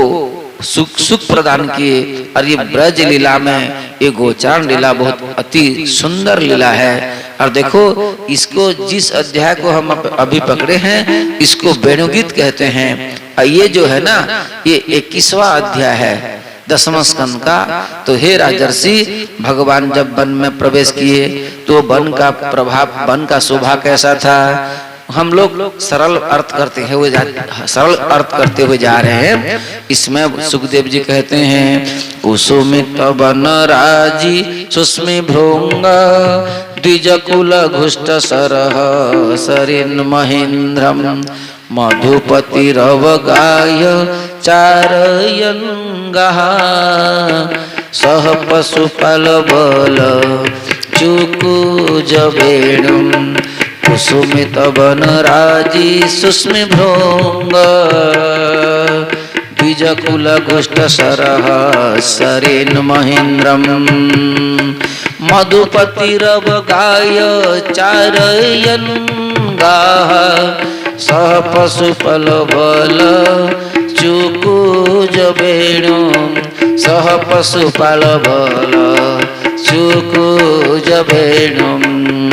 सुख प्रदान किए। और ये ब्रज लीला में ये गोचारण लीला बहुत अति सुंदर लीला है। और देखो, इसको जिस अध्याय को हम अभी पकड़े हैं, इसको वेणुगीत कहते हैं। और ये जो है ना, ये 21वां अध्याय है 10वां स्कंद का। तो हे राजर्षि, भगवान जब वन में प्रवेश किए तो वन का प्रभाव, वन का शोभा कैसा था? हम लोग सरल अर्थ करते हुए जा रहे हैं। इसमें सुखदेव जी कहते हैं, कुसुमित वन राजी सुस्मि भृंग द्विजकुल घुष्ट सरह सरिन महेंद्रम मधुपति रवगाय चारयंगः सह पशुपल बल चुकुज वेणुम कुसुमित वन राजी सुस्मि भृंग द्विजकुल घुष्ट सरह सरिन महेंद्रम मधुपति रवगाय चारयंगः सह पशुपल बल चुकुज वेणु सह पशुपल बल चुकुज वेणु।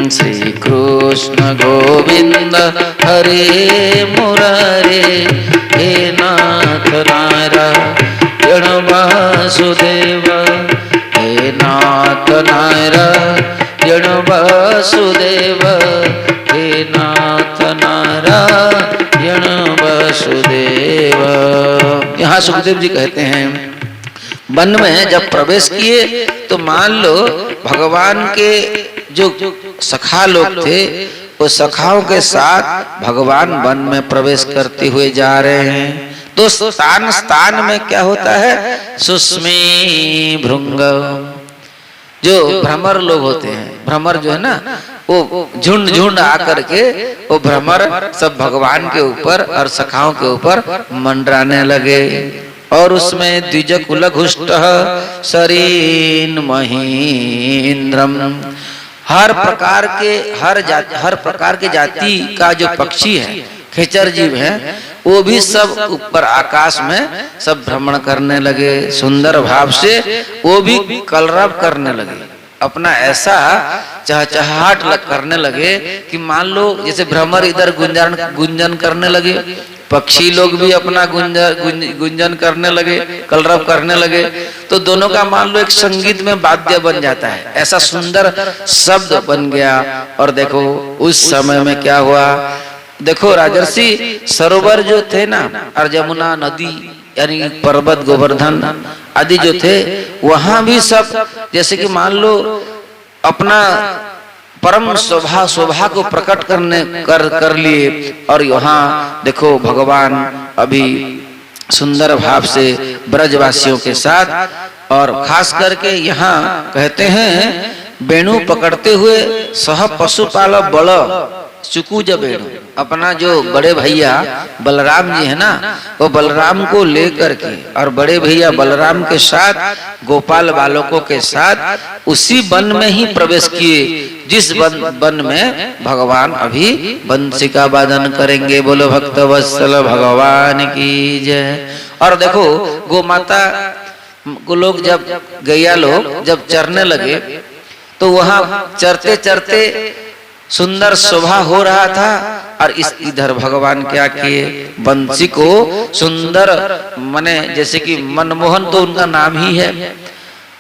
श्री कृष्ण गोविंद हरे मुरारे, हे नाथ नारायण वासुदेव, हे नाथ नारायण वासुदेव, हे नाथ नारायण वासुदेव। यहाँ सुखदेव जी कहते हैं, वन में जब प्रवेश किए तो मान लो भगवान के जो सखा लोग थे, वो सखाओं के साथ भगवान वन में प्रवेश करते हुए जा रहे हैं। तो स्थान स्थान में क्या होता है? सुस्मि भृंग, जो भ्रमर लोग होते हैं, भ्रमर जो है ना, वो झुंड झुंड आकर के वो भ्रमर सब भगवान के ऊपर और सखाओं के ऊपर मंडराने लगे। और उसमें द्विजकुल घुष्ट सरीन महेंद्रम, हर प्रकार के जाति का जो पक्षी है, खेचर जीव है, वो भी सब ऊपर आकाश में सब भ्रमण करने लगे सुंदर भाव से। वो भी कलरव करने लगे। अपना ऐसा चहचहाट करने लगे कि मान लो जैसे भ्रमर इधर गुंजन करने लगे, पक्षी लोग भी अपना गुंजन करने लगे, कलरव करने लगे, तो दोनों का मान लो एक संगीत में वाद्य बन जाता है, ऐसा सुंदर शब्द बन गया। और देखो उस समय में क्या हुआ, देखो राजर्षि सरोवर जो थे ना, और यमुना नदी यानी पर्वत गोवर्धन आदि जो थे, वहां भी सब जैसे कि मान लो अपना परम शोभा को प्रकट कर लिए। और यहाँ देखो भगवान अभी सुंदर भाव से ब्रजवासियों के साथ, और खास करके यहाँ कहते हैं वेणु पकड़ते हुए सह पशुपाल बल चुकुज वेणु, अपना जो बड़े भैया बलराम जी है ना, वो बलराम को लेकर के और बड़े भैया बलराम के साथ गोपाल बालकों के साथ उसी वन में ही प्रवेश किए, जिस वन में भगवान अभी बंसिका वादन करेंगे। बोलो भक्त वत्सल भगवान की जय। और देखो गो माता को लोग जब गैया लोग जब चरने लगे, तो वहां चरते चरते सुंदर शोभा हो रहा था, और इधर भगवान क्या किए, बंसी को सुंदर माने जैसे कि मनमोहन तो उनका नाम ही है,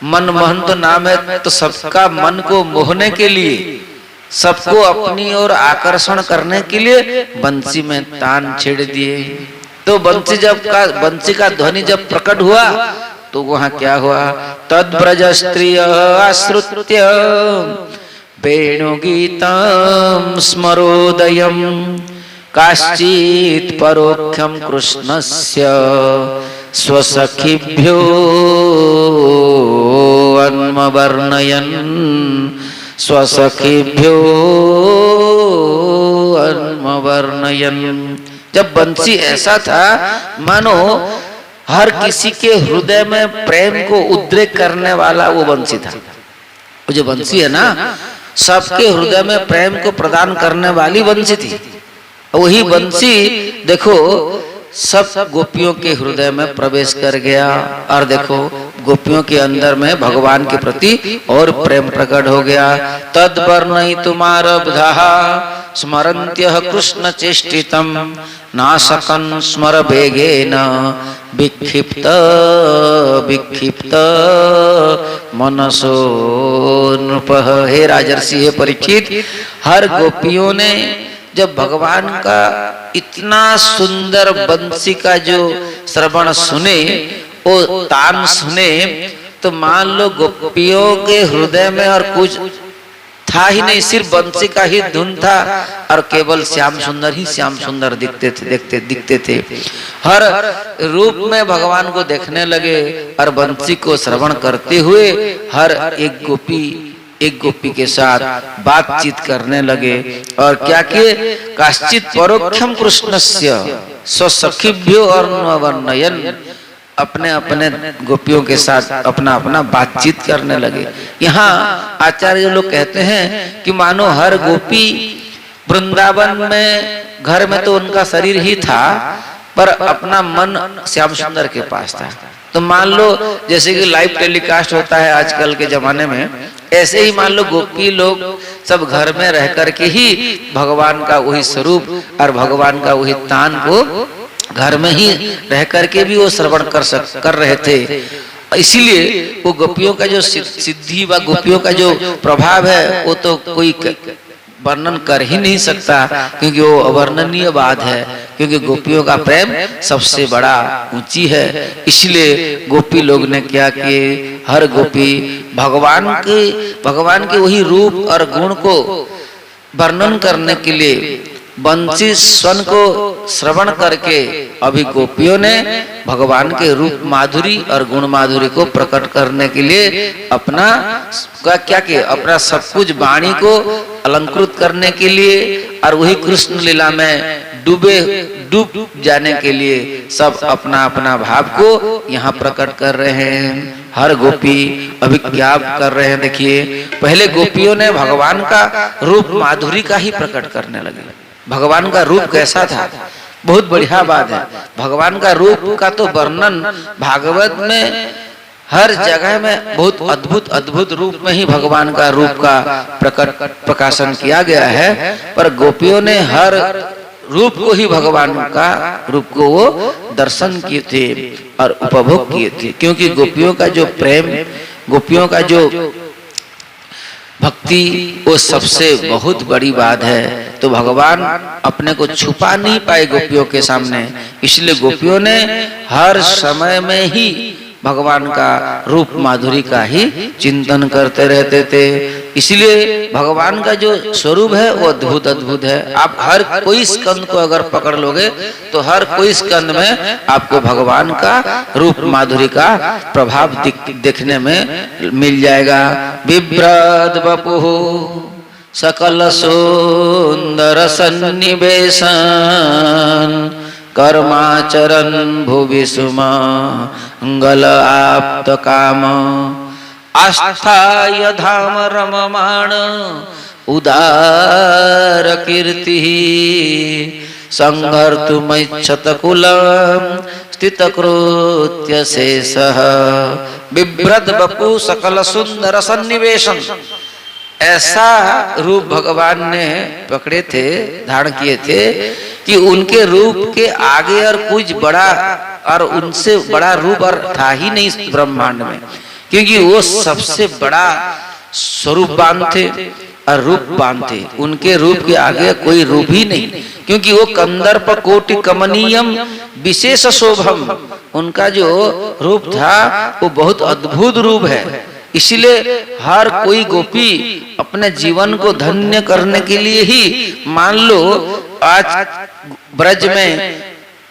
मनमोहन तो नाम है, तो सबका मन को मोहने के लिए, सबको अपनी ओर आकर्षण करने के लिए बंसी में तान छेड़ दिए। तो बंसी का ध्वनि जब प्रकट हुआ, तो वहां क्या हुआ, तद्ब्रज स्त्रिय आश्रुत्य वेणुगीतं स्मरोदयं काश्चित् परोक्षं कृष्णस्य स्वसखिभ्यो अन्मवर्णयन् स्वसखिभ्यो अन्मवर्णयन्। जब बंसी ऐसा था मानो हर किसी के हृदय में प्रेम को उद्रेक करने वाला वो बंसी था। वो जो बंसी है ना, सबके हृदय में प्रेम को प्रदान करने वाली बंसी थी। वही बंसी देखो सब गोपियों के हृदय में प्रवेश कर गया, और देखो गोपियों के अंदर में भगवान के प्रति और प्रेम प्रकट हो गया। तद्वर्णयितुमारब्धा स्मरन्त्यः कृष्ण चेष्टितं नाशकन् स्मर वेगेन विक्षिप्त विक्षिप्त मनसो नृपः। हे राजर्षि, हे परीक्षित, हर गोपियों ने जब भगवान का इतना सुंदर बंसी का जो श्रवण सुने, वो तान सुने, तो मान लो गोपियों के हृदय में और कुछ था ही नहीं, सिर्फ बंसी का ही धुन था, और केवल श्याम सुंदर ही श्याम सुंदर दिखते थे। हर रूप में भगवान को देखने लगे, और बंसी को श्रवण करते हुए हर एक गोपी के साथ बातचीत करने लगे। और क्या किए, काश्चित परोक्षम कृष्णस्य स्वसखिभ्यो अन्मवर्णयन्, अपने अपने गोपियों के साथ अपना अपना बातचीत करने लगे। यहाँ आचार्य लोग कहते हैं कि मानो हर गोपी वृंदावन में, घर में तो उनका शरीर ही था, पर अपना मन श्याम सुंदर के पास था। तो मान लो जैसे कि लाइव टेलीकास्ट होता है आजकल के जमाने में, ऐसे ही मान लो गोपी लोग सब घर में रह करके ही भगवान का वही स्वरूप और भगवान का वही तान को घर में ही रह करके भी वो श्रवण कर रहे थे। इसीलिए वो गोपियों का जो सिद्धि व गोपियों का जो प्रभाव है, वो तो कोई वर्णन कर ही नहीं सकता, क्योंकि वो अवर्णनीय बात है, क्योंकि गोपियों का प्रेम सबसे बड़ा ऊंची है। इसलिए गोपी लोग ने क्या किए, हर गोपी भगवान के वही रूप और गुण को वर्णन करने के लिए बंसी स्वन को श्रवण करके अभी गोपियों ने भगवान के रूप माधुरी और गुण माधुरी को प्रकट करने के लिए अपना क्या किया, अपना सब कुछ वाणी को अलंकृत करने के लिए और वही कृष्ण लीला में डूब जाने के लिए सब अपना अपना भाव को यहाँ प्रकट कर रहे हैं। हर गोपी अभी क्या कर रहे हैं, देखिए पहले गोपियों ने भगवान का रूप माधुरी का ही प्रकट करने लगे। भगवान का रूप कैसा था, बहुत बढ़िया बात है। भगवान का रूप का तो वर्णन भागवत में हर जगह में बहुत अद्भुत अद्भुत रूप में ही भगवान का रूप का प्रकाशन किया गया है, पर गोपियों ने हर रूप को ही भगवान का रूप को वो दर्शन किए थे और उपभोग किए थे, क्योंकि गोपियों का जो प्रेम, गोपियों का जो भक्ति, वो सबसे बहुत बड़ी बात है। तो भगवान अपने को छुपा नहीं पाए गोपियों के सामने, इसलिए गोपियों ने हर समय में ही भगवान का रूप माधुरी का ही चिंतन करते रहते थे। इसलिए भगवान का जो स्वरूप है वो अद्भुत अद्भुत है। आप हर कोई स्कंद को अगर पकड़ लोगे तो हर कोई स्कंद में आपको भगवान का रूप माधुरी का प्रभाव देखने में मिल जाएगा। बिभ्रद वपुः सकल सुंदर सन्निवेशन कर्माचरन भुवि सुमंगल आप्त काम आस्थाय धाम रममाण उदार कीर्ति संहर्तुमिच्छत कुलम स्थित कृत्य शेषः। बिभ्रद वपु सकल सुंदर सन्निवेशन, ऐसा रूप भगवान ने पकड़े थे, धारण किए थे कि उनके रूप के आगे और कुछ बड़ा और उनसे बड़ा रूप और था ही नहीं इस ब्रह्मांड में, क्योंकि वो सबसे बड़ा स्वरूपवान थे और रूपवान थे। उनके रूप के आगे कोई रूप ही नहीं, क्योंकि वो कंदर्प कोटि कमनीयम विशेष शोभम, उनका जो रूप था वो बहुत अद्भुत रूप है। इसलिए हर कोई गोपी अपने जीवन को धन्य करने के लिए ही, मान लो आज ब्रज में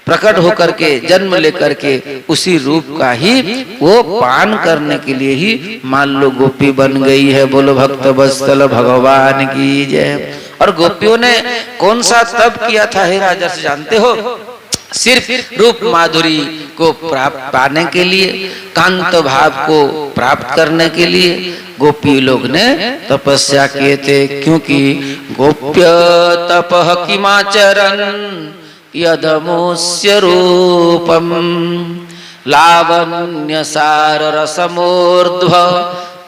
प्रकट होकर के जन्म लेकर के उसी रूप का ही वो पान करने के लिए ही मान लो गोपी बन गई है। बोलो भक्त वत्सल भगवान की जय। और गोपियों ने कौन सा तप किया था हे राजर्षि, जानते हो? सिर्फ रूप माधुरी को प्राप्त पाने के लिए, कांत भाव को प्राप्त करने के लिए गोपी लोग ने तपस्या किए थे। क्योंकि गोप्य तपः किमाचरन् यदमुष्य रूपम लावण्य सार रसमूर्ध्व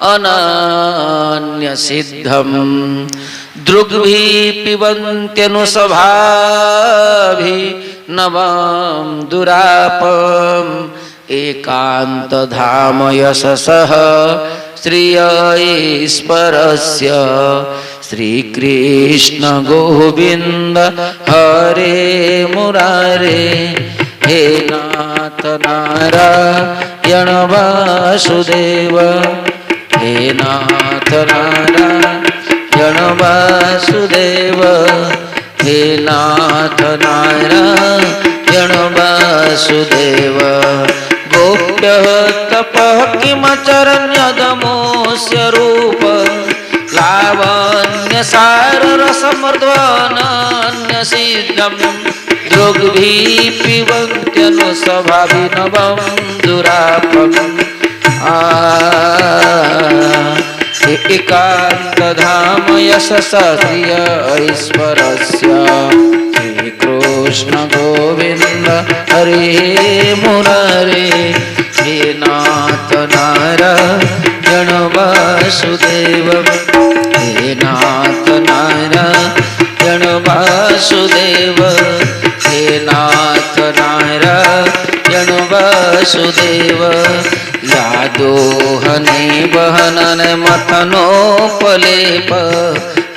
अनन्य सिद्धम दृग्भी पिबन्त्यनुसभाभि नवम दुरापम एकांत धाम यशसः श्रिय ईश्वरस्य श्री कृष्ण गोविंद हरे मुरारे हे नाथ नारायण वासुदेव हे नाथ नारायण वासुदेव हे नाथ नारायण वासुदेव। गोप्य तपः किमचरन्यदमोस्य रूप लावण्य सार रसमर्दनन्य सिद्धम दृग्भी पिबन्त्यनुसभाभिनवं दुरापम् एकांत धाम यशस्रिय ऐश्वरस्य श्री कृष्ण गोविंद हरे मुरारे हे नाथ नारायण वासुदेव हे नाथ नारायण वासुदेव हे नाथ नारायण वासुदेव। यादोहने बहनन मथनोपलेप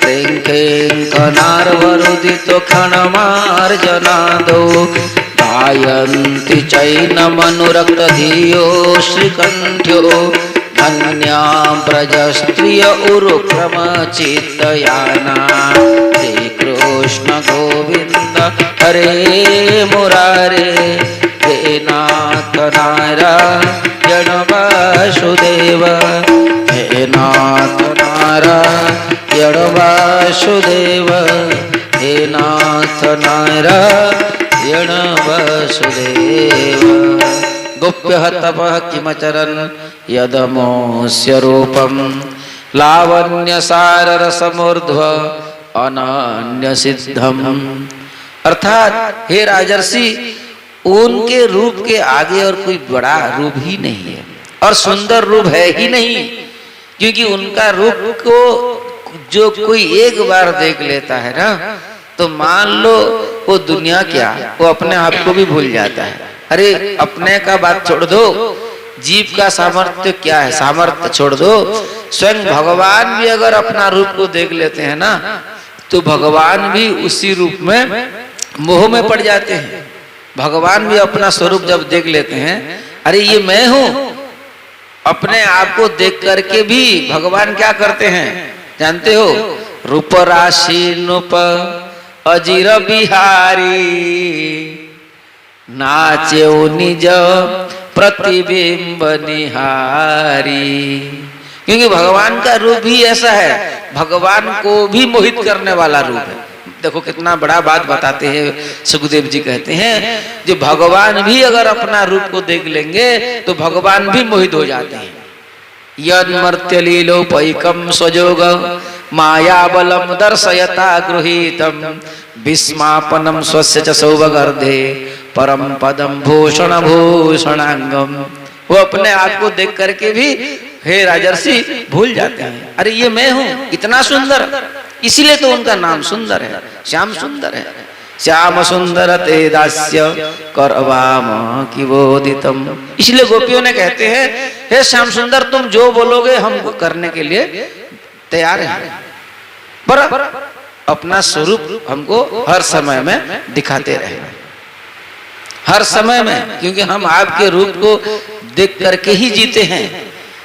क्रेङ्केङ्कनार्वरुदितो क्षणमार्जनादो गायन्ति चैनमनुरक्तधियो श्रीकण्ठ्यो धन्या व्रजस्त्रिय उरुक्रमचित्तयाना श्रीकृष्ण गोविन्द हरे मुरारे हे नाथ नारायण वासुदेव हे नाथ नारायण वासुदेव हे नाथ नारायण वासुदेव। गोप्य तपः किमचरन् यदमोस्य रूपम लावण्य सार रसमूर्ध्व अनन्य सिद्धम। अर्थात हे राजर्षि, उनके रूप के आगे और कोई बड़ा रूप ही नहीं है। और सुंदर रूप है ही नहीं, क्योंकि उनका रूप को जो कोई एक बार देख लेता है ना, तो मान लो वो दुनिया क्या, वो अपने आप को भी भूल जाता है। अरे अपने का बात छोड़ दो, जीव का सामर्थ्य क्या है, सामर्थ्य छोड़ दो, स्वयं भगवान भी अगर अपना रूप को देख लेते हैं ना, तो भगवान भी उसी रूप में मोह में पड़ जाते हैं। भगवान भी अपना स्वरूप जब देख लेते हैं, अरे ये मैं हूं, अपने आप को देख करके भी भगवान क्या करते हैं जानते हो? रूप राशि नुप अजीर बिहारी, नाचे निज प्रतिबिंब निहारी। क्योंकि भगवान का रूप भी ऐसा है, भगवान को भी मोहित करने वाला रूप है। देखो कितना बड़ा बात बताते हैं सुखदेव जी, कहते हैं जो भगवान भी अगर अपना रूप को देख लेंगे तो भगवान भी मोहित हो जाते हैं। यद मर्त्य लीलोपैकम स्वजोग माया बलम दर्शयता गृहीतम विस्मापनम स्वस्य च सौभगर्धे परम पदम भूषण भूषणांगम। वो अपने आप को देख करके भी हे राजर्षि भूल जाते हैं, अरे ये मैं हूं, इतना सुंदर। इसीलिए तो उनका नाम सुंदर है, श्याम सुंदर है। श्याम सुंदर ते दास्य करवाम किवोदितम। इसलिए गोपियों ने कहते हैं हे श्याम सुंदर, तुम जो बोलोगे हम करने के लिए तैयार हैं, पर अपना स्वरूप हमको हर समय में दिखाते रहे, हर समय में, क्योंकि हम आपके रूप को देख करके ही जीते हैं।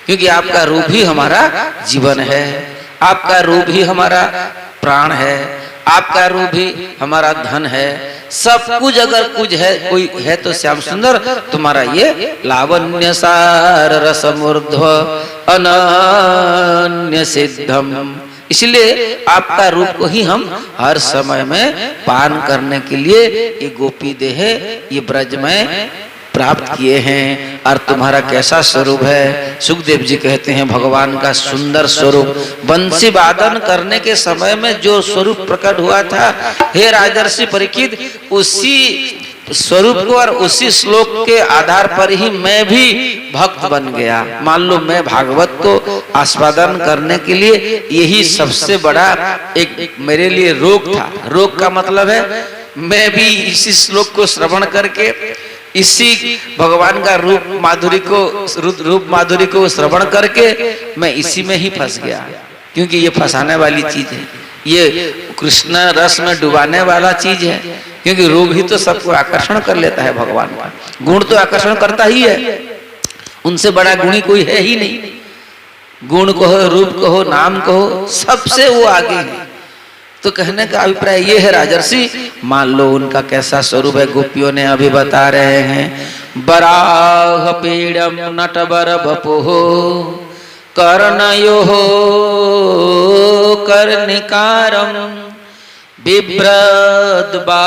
क्योंकि आपका रूप ही हमारा जीवन है, आपका रूप ही हमारा प्राण है, आपका रूप ही हमारा धन है। सब कुछ अगर कुछ है, कोई है तो श्याम सुंदर तुम्हारा ये लावण्य सार रसमूर्ध्व अनन्य सिद्धम। इसलिए आपका रूप को ही हम हर समय में पान करने के लिए ये गोपी देह, ये ब्रज में प्राप्त किए हैं। और तुम्हारा कैसा स्वरूप है? सुखदेव जी कहते हैं भगवान का सुंदर स्वरूप, बंसी वादन करने के समय में जो स्वरूप प्रकट हुआ था, हे राजर्षि परीक्षित, उसी स्वरूप को और उसी श्लोक के आधार पर ही मैं भी भक्त बन गया। मान लो मैं भागवत को आस्वादन करने के लिए यही सबसे बड़ा एक मेरे लिए रोग था। रोग का मतलब है मैं भी इसी श्लोक को श्रवण करके इसी भगवान का रूप माधुरी को श्रवण करके मैं इसी में ही फंस गया। क्योंकि ये फंसाने वाली चीज है, ये कृष्ण रस में डुबाने वाला चीज है। क्योंकि रूप ही तो सबको आकर्षण कर लेता है, भगवान का गुण तो आकर्षण करता ही है, उनसे बड़ा गुणी कोई है ही नहीं। गुण कहो, रूप कहो, नाम कहो, सबसे वो आगे है। तो कहने का अभिप्राय ये है राजर्षि, मान लो उनका कैसा स्वरूप है, गोपियों ने अभी बता रहे हैं। बराह पीड़म नटवर बपुः कर्णयो कर्णिकारम बिभ्रद्वासः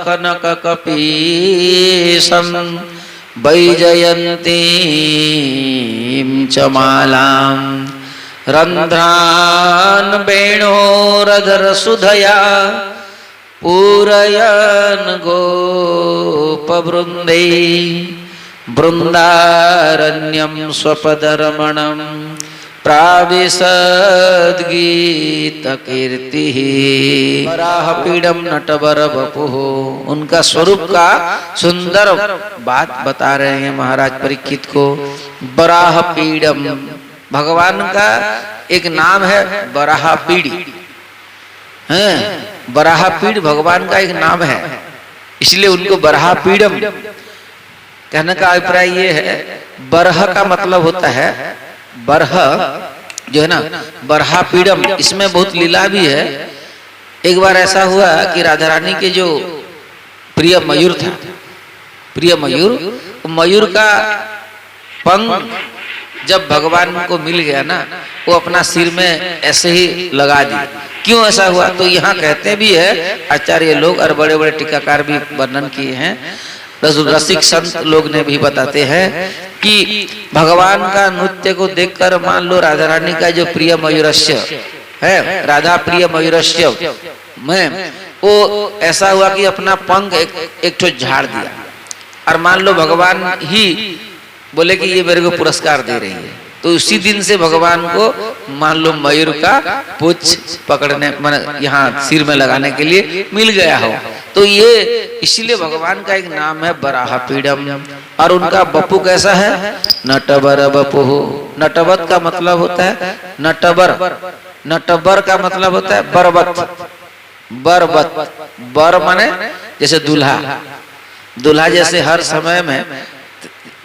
कनक कपीशम वैजयन्तीं च मालां रंध्रान वेणोरधर सुधया पूरयन् गोपवृंदे वृंदारण्यं स्वपदरमणं प्राविशद्गीतकीर्तिः। वराहपीडं नटवर वपुः, उनका स्वरूप का सुंदर बात बता रहे हैं महाराज परीक्षित को। वराहपीडम भगवान का एक नाम है, वराहपीड़ है, वराहपीड़ भगवान का एक नाम है, इसलिए उनको वराहपीडम कहने का अभिप्राय ये है। बरह का मतलब होता है, बरह जो है ना, वराहपीडम, इसमें बहुत लीला भी है। एक बार ऐसा हुआ कि राधा रानी के जो प्रिय मयूर था, प्रिय मयूर, मयूर का पंख जब भगवान को मिल गया ना, वो अपना सिर में ऐसे ही लगा दी। क्यों ऐसा हुआ? तो यहाँ कहते भी है आचार्य लोग और बड़े बड़े टीकाकार भी वर्णन किए हैं, रसिक संत लोग ने भी बताते हैं कि भगवान का नृत्य को देखकर मान लो राधा रानी का जो प्रिय मयूरस्य है, राधा प्रिय मयूरस्य में वो ऐसा हुआ कि अपना पंख एक ठो झाड़ दिया, और मान लो भगवान ही बोले कि ये मेरे को पुरस्कार दे रही है। तो उसी दिन से भगवान को मान लो मयूर का पुच्छ पकड़ने माने यहाँ सिर में लगाने के लिए मिल गया हो। तो ये इसीलिए भगवान का एक नाम है बराहपीडम। और उनका बपू कैसा है? नटवर बपू। नटवत का मतलब होता है नटवर। नटवर का मतलब होता है बरबत। बरबत बर माने जैसे दूल्हा। दूल्हा जैसे हर समय में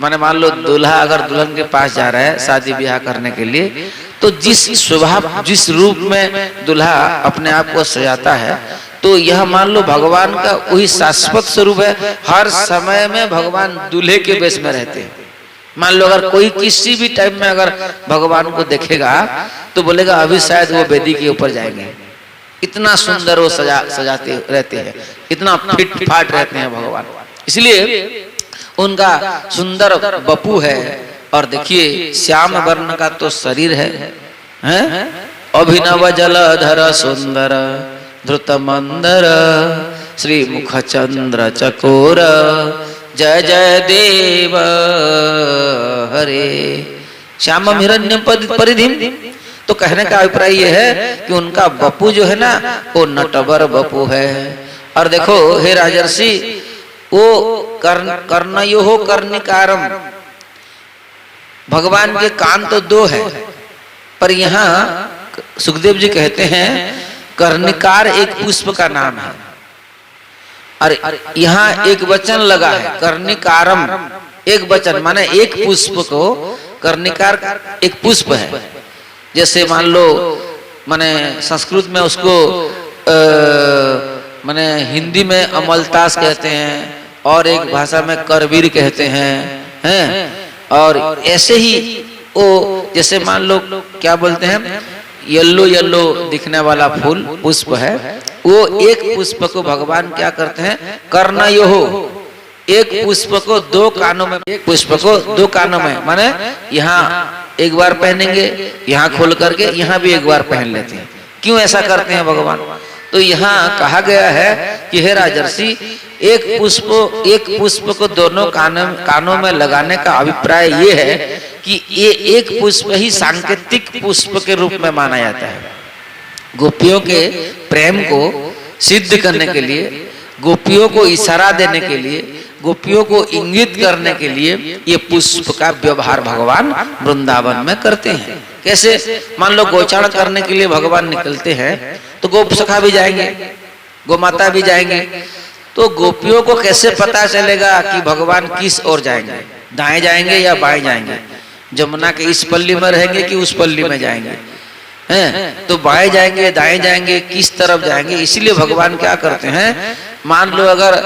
माने मान लो दूल्हा अगर दुल्हन के पास जा रहा है शादी ब्याह करने के लिए, तो जिस स्वभाव जिस रूप में दूल्हा अपने आप को सजाता है, तो यह मान लो भगवान का वही शाश्वत स्वरूप है। हर समय में भगवान दूल्हे के वेश में रहते हैं। मान लो अगर कोई किसी भी टाइम में अगर भगवान को देखेगा तो बोलेगा अभी शायद वो वेदी के ऊपर जाएंगे। इतना सुंदर वो सजाते रहते हैं, इतना फिट फाट रहते हैं भगवान। इसलिए उनका सुंदर बपू है। और देखिए श्याम वर्ण का तो शरीर है, हैं? अभिनव जलधर सुंदर धृत मंदर श्री मुख चंद्र चकोर जय जय देव हरे श्याम हिरण्य परिधिम। तो कहने का अभिप्राय यह है कि उनका बपू जो है ना वो नटवर बपू है। और देखो हे राजर्षि, वो कर्णयो कर्णिकारम, भगवान के कान तो दो है, पर यहाँ सुखदेव जी कहते हैं कर्णिकार एक पुष्प का नाम है। और यहाँ एक वचन लगा है कर्णिकारम, एक वचन माने एक पुष्प को कर्णिकार एक पुष्प है। जैसे मान लो माने संस्कृत में उसको माने हिंदी में अमलतास कहते हैं और एक भाषा में करवीर कहते हैं। और ऐसे ही वो जैसे मान लो क्या बोलते हैं येलो येलो दिखने वाला फूल पुष्प है, वो एक पुष्प को भगवान क्या करते हैं कर्णयोः, एक पुष्प को दो कानों में, एक पुष्प को दो कानों में माने यहाँ एक बार पहनेंगे, यहाँ खोल करके यहाँ भी एक बार पहन लेते हैं। क्यों ऐसा करते हैं भगवान? तो यहाँ कहा गया है कि हे राजर्षि, एक पुष्प को दोनों कानों में लगाने का अभिप्राय ये है कि ये एक पुष्प ही सांकेतिक पुष्प के रूप में माना जाता है। गोपियों के प्रेम को सिद्ध करने के लिए, गोपियों को इशारा देने के लिए, गोपियों को इंगित करने के लिए ये पुष्प का व्यवहार भगवान वृंदावन में करते हैं। कैसे? मान लो गोचारण करने के लिए भगवान निकलते हैं तो गोप सखा भी जाएंगे, गोमाता भी जाएंगे। तो गोपियों को कैसे पता चलेगा कि भगवान किस ओर जाएंगे, दाएं जाएंगे या बाएं जाएंगे, जमुना के इस पल्ली में रहेंगे कि उस पल्ली में जाएंगे, हैं? तो बाएं जाएंगे दाएं जाएंगे, किस तरफ जाएंगे? इसलिए भगवान क्या करते हैं, मान लो अगर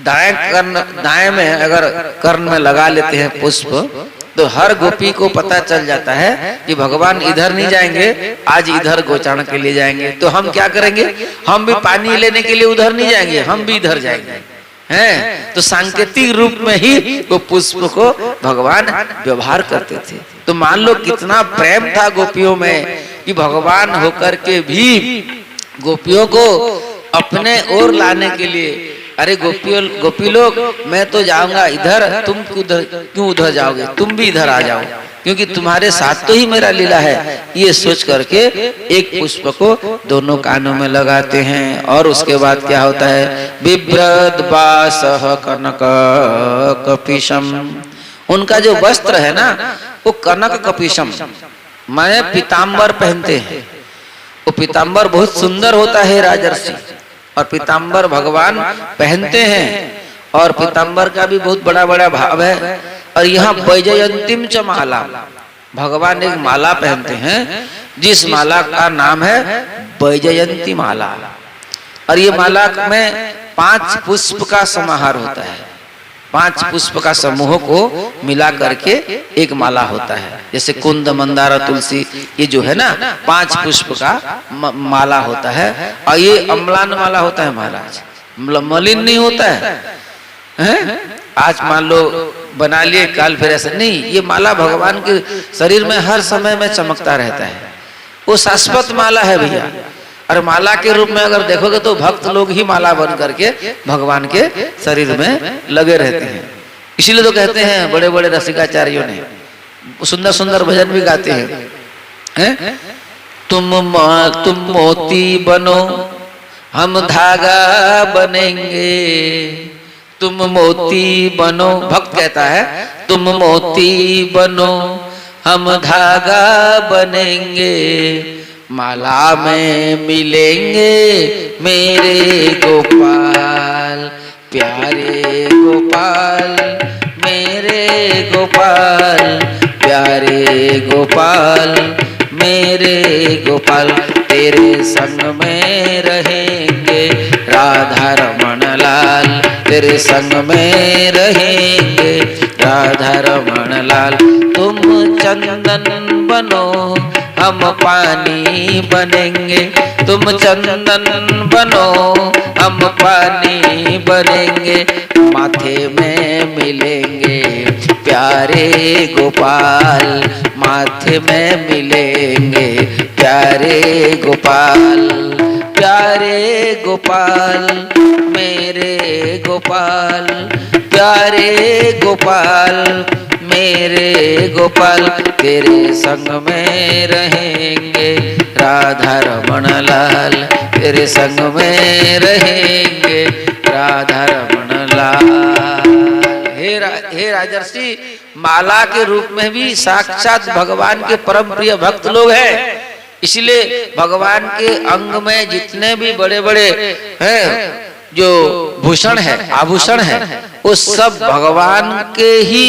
दाएं में अगर कर्ण में लगा लेते हैं पुष्प, तो हर गोपी को पता चल जाता है कि भगवान इधर नहीं जाएंगे, आज इधर गोचारण के लिए जाएंगे। तो हम क्या करेंगे, हम भी पानी लेने के लिए उधर नहीं जाएंगे, हम भी इधर जाएंगे, हैं? तो सांकेतिक रूप में ही वो पुष्प को भगवान व्यवहार करते थे। तो मान लो कितना प्रेम था गोपियों में कि भगवान होकर के भी गोपियों को अपने ओर लाने के लिए, अरे गोपी लोग मैं तो जाऊंगा इधर, तुम क्यों उधर जाओगे, तुम भी इधर आ जाओ, क्योंकि तुम्हारे साथ तो ही मेरा लीला है। ये सोच करके एक पुष्प को दोनों कानों में लगाते हैं। और उसके बाद क्या होता है, बिभ्रद बासः कनक कपिशम, उनका जो वस्त्र है ना वो कनक कपिशम माने पीताम्बर पहनते हैं। वो पीताम्बर बहुत सुंदर होता है राजर्षि, और पीताम्बर भगवान पहनते हैं, और पीताम्बर का भी बहुत बड़ा बड़ा भाव है। और यहाँ वैजयंतीम च माला, भगवान एक माला पहनते हैं जिस माला का नाम है वैजयंती माला। और ये माला में 5 पुष्प का समाहार होता है, 5 पुष्प का समूह को मिला करके एक माला होता है। जैसे कुंद मंदार तुलसी, ये जो है ना 5 पुष्प का माला होता है। और ये अम्लान माला होता है महाराज, मलिन नहीं होता है। आज मान लो बना लिए, काल फिर ऐसा नहीं, ये माला भगवान के शरीर में हर समय में चमकता रहता है। वो शाश्वत माला है भैया। और माला के रूप में अगर देखोगे तो भक्त लोग ही माला बन करके भगवान के शरीर में लगे रहते हैं। इसीलिए तो कहते हैं बड़े बड़े रसिकाचार्यों ने सुंदर सुंदर भजन भी गाते हैं, तुम मोती बनो हम धागा बनेंगे, तुम मोती बनो, भक्त कहता है तुम मोती बनो हम धागा बनेंगे, माला में मिलेंगे मेरे गोपाल, प्यारे गोपाल मेरे गोपाल, प्यारे गोपाल मेरे गोपाल, तेरे संग में रहेंगे राधा रमण लाल, तेरे संग में रहेंगे राधा रमण लाल, तुम चंदन बनो हम पानी बनेंगे, तुम चंदन बनो हम पानी बनेंगे, माथे में मिलेंगे प्यारे गोपाल, माथे में मिलेंगे प्यारे गोपाल, प्यारे गोपाल मेरे गोपाल, प्यारे गोपाल मेरे गोपाल, तेरे संग में रहेंगे राधा रमण लाल, तेरे संग में रहेंगे राधा रमण लाल। हे राजर्षि, माला के रूप में भी साक्षात भगवान के परम प्रिय भक्त लोग हैं, इसलिए भगवान के अंग में जितने भी बड़े बड़े हैं जो भूषण है, आभूषण है, वो सब भगवान के ही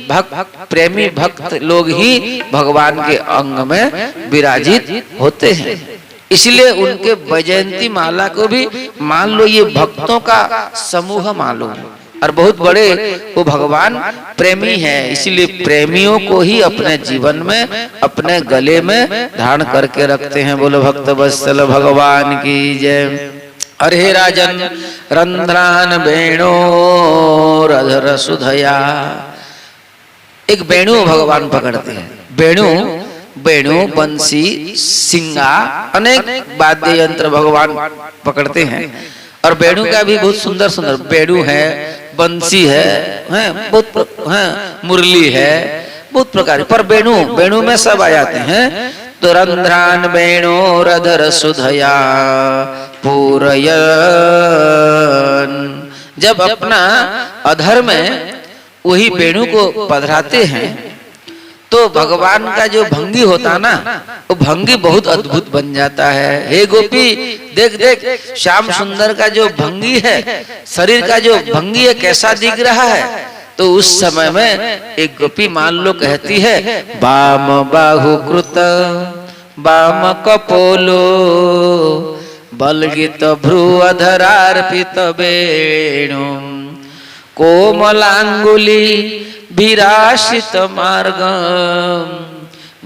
भक्त प्रेमी भक्त लोग ही भगवान के अंग में विराजित होते हैं। इसलिए उनके वैजयंती माला को भी मान लो ये भक्तों का समूह मान लो, और बहुत बड़े वो भगवान प्रेमी हैं, इसीलिए प्रेमियों को ही अपने जीवन में अपने गले में धारण करके रखते हैं। बोलो भक्त वत्सल भगवान की जय। अरे राजन रंध्रान वेणो रधर सुधया, एक वेणु भगवान पकड़ते हैं, वेणु बंसी सिंगा अनेक वाद्य यंत्र भगवान पकड़ते हैं, और वेणु का भी बहुत सुंदर सुंदर वेणु है, बंसी है, बहुत मुरली है, बहुत प्रकार, पर वेणु में सब आ जाते हैं। तो रंध्रान वेणो रधर सुधया पूरयन, जब अपना अधर में वही वेणु को पधराते हैं तो भगवान का जो भंगी होता ना, वो भंगी बहुत अद्भुत बन जाता है। हे गोपी देख देख, श्याम सुंदर का जो भंगी है, शरीर का जो भंगी है कैसा दिख रहा है। तो उस समय में एक गोपी मान लो कहती है, वाम बाहु कृत वाम कपोलो बलगित भ्रू अधरार्पित वेणु कोमलांगुली विराशित मार्ग